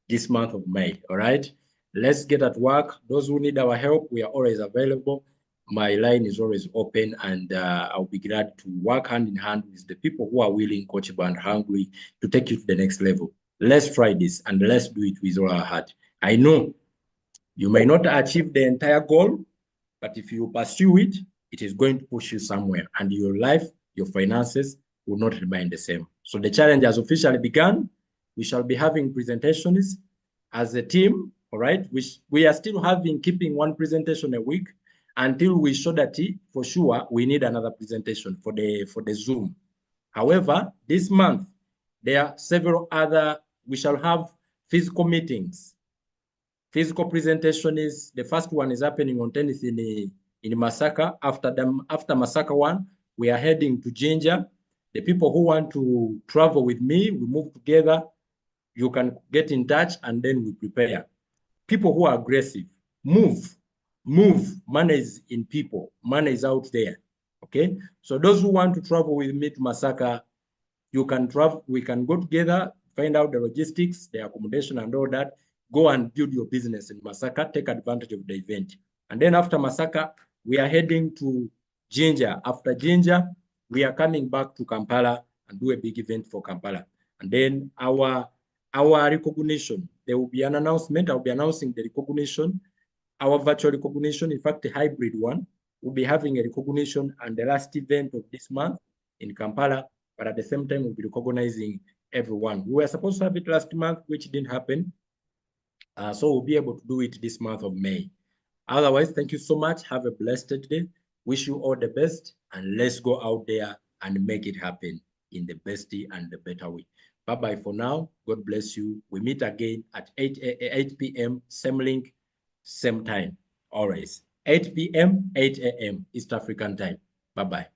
this month of May, all right? Let's get at work. Those who need our help, we are always available. My line is always open, and I'll be glad to work hand in hand with the people who are willing, coachable, and hungry to take you to the next level. Let's try this, and let's do it with all our heart. I know you may not achieve the entire goal, but if you pursue it, it is going to push you somewhere, and your life, your finances will not remain the same. So the challenge has officially begun. We shall be having presentations as a team, all right? We are still keeping one presentation a week until we show that for sure we need another presentation for the Zoom. However, this month, there are several other, we shall have physical meetings. Physical presentation is, the first one is happening on 10th in Masaka. After Masaka one, we are heading to Jinja. The people who want to travel with me, we move together. You can get in touch, and then we prepare. People who are aggressive, move. Money is in people. Money is out there. Okay. So those who want to travel with me to Masaka, you can travel. We can go together, find out the logistics, the accommodation, and all that. Go and build your business in Masaka. Take advantage of the event. And then after Masaka, we are heading to Jinja. After Jinja, we are coming back to Kampala and do a big event for Kampala. And then our recognition, there will be an announcement. I'll be announcing the recognition, our virtual recognition, in fact, a hybrid one. We'll be having a recognition and the last event of this month in Kampala, but at the same time, we'll be recognizing everyone. We were supposed to have it last month, which didn't happen. So we'll be able to do it this month of May. Otherwise, thank you so much. Have a blessed day. Wish you all the best, and let's go out there and make it happen in the best and the better way. Bye-bye for now. God bless you. We meet again at 8 p.m. Same link, same time. Always 8 p.m., 8 a.m. East African time. Bye-bye.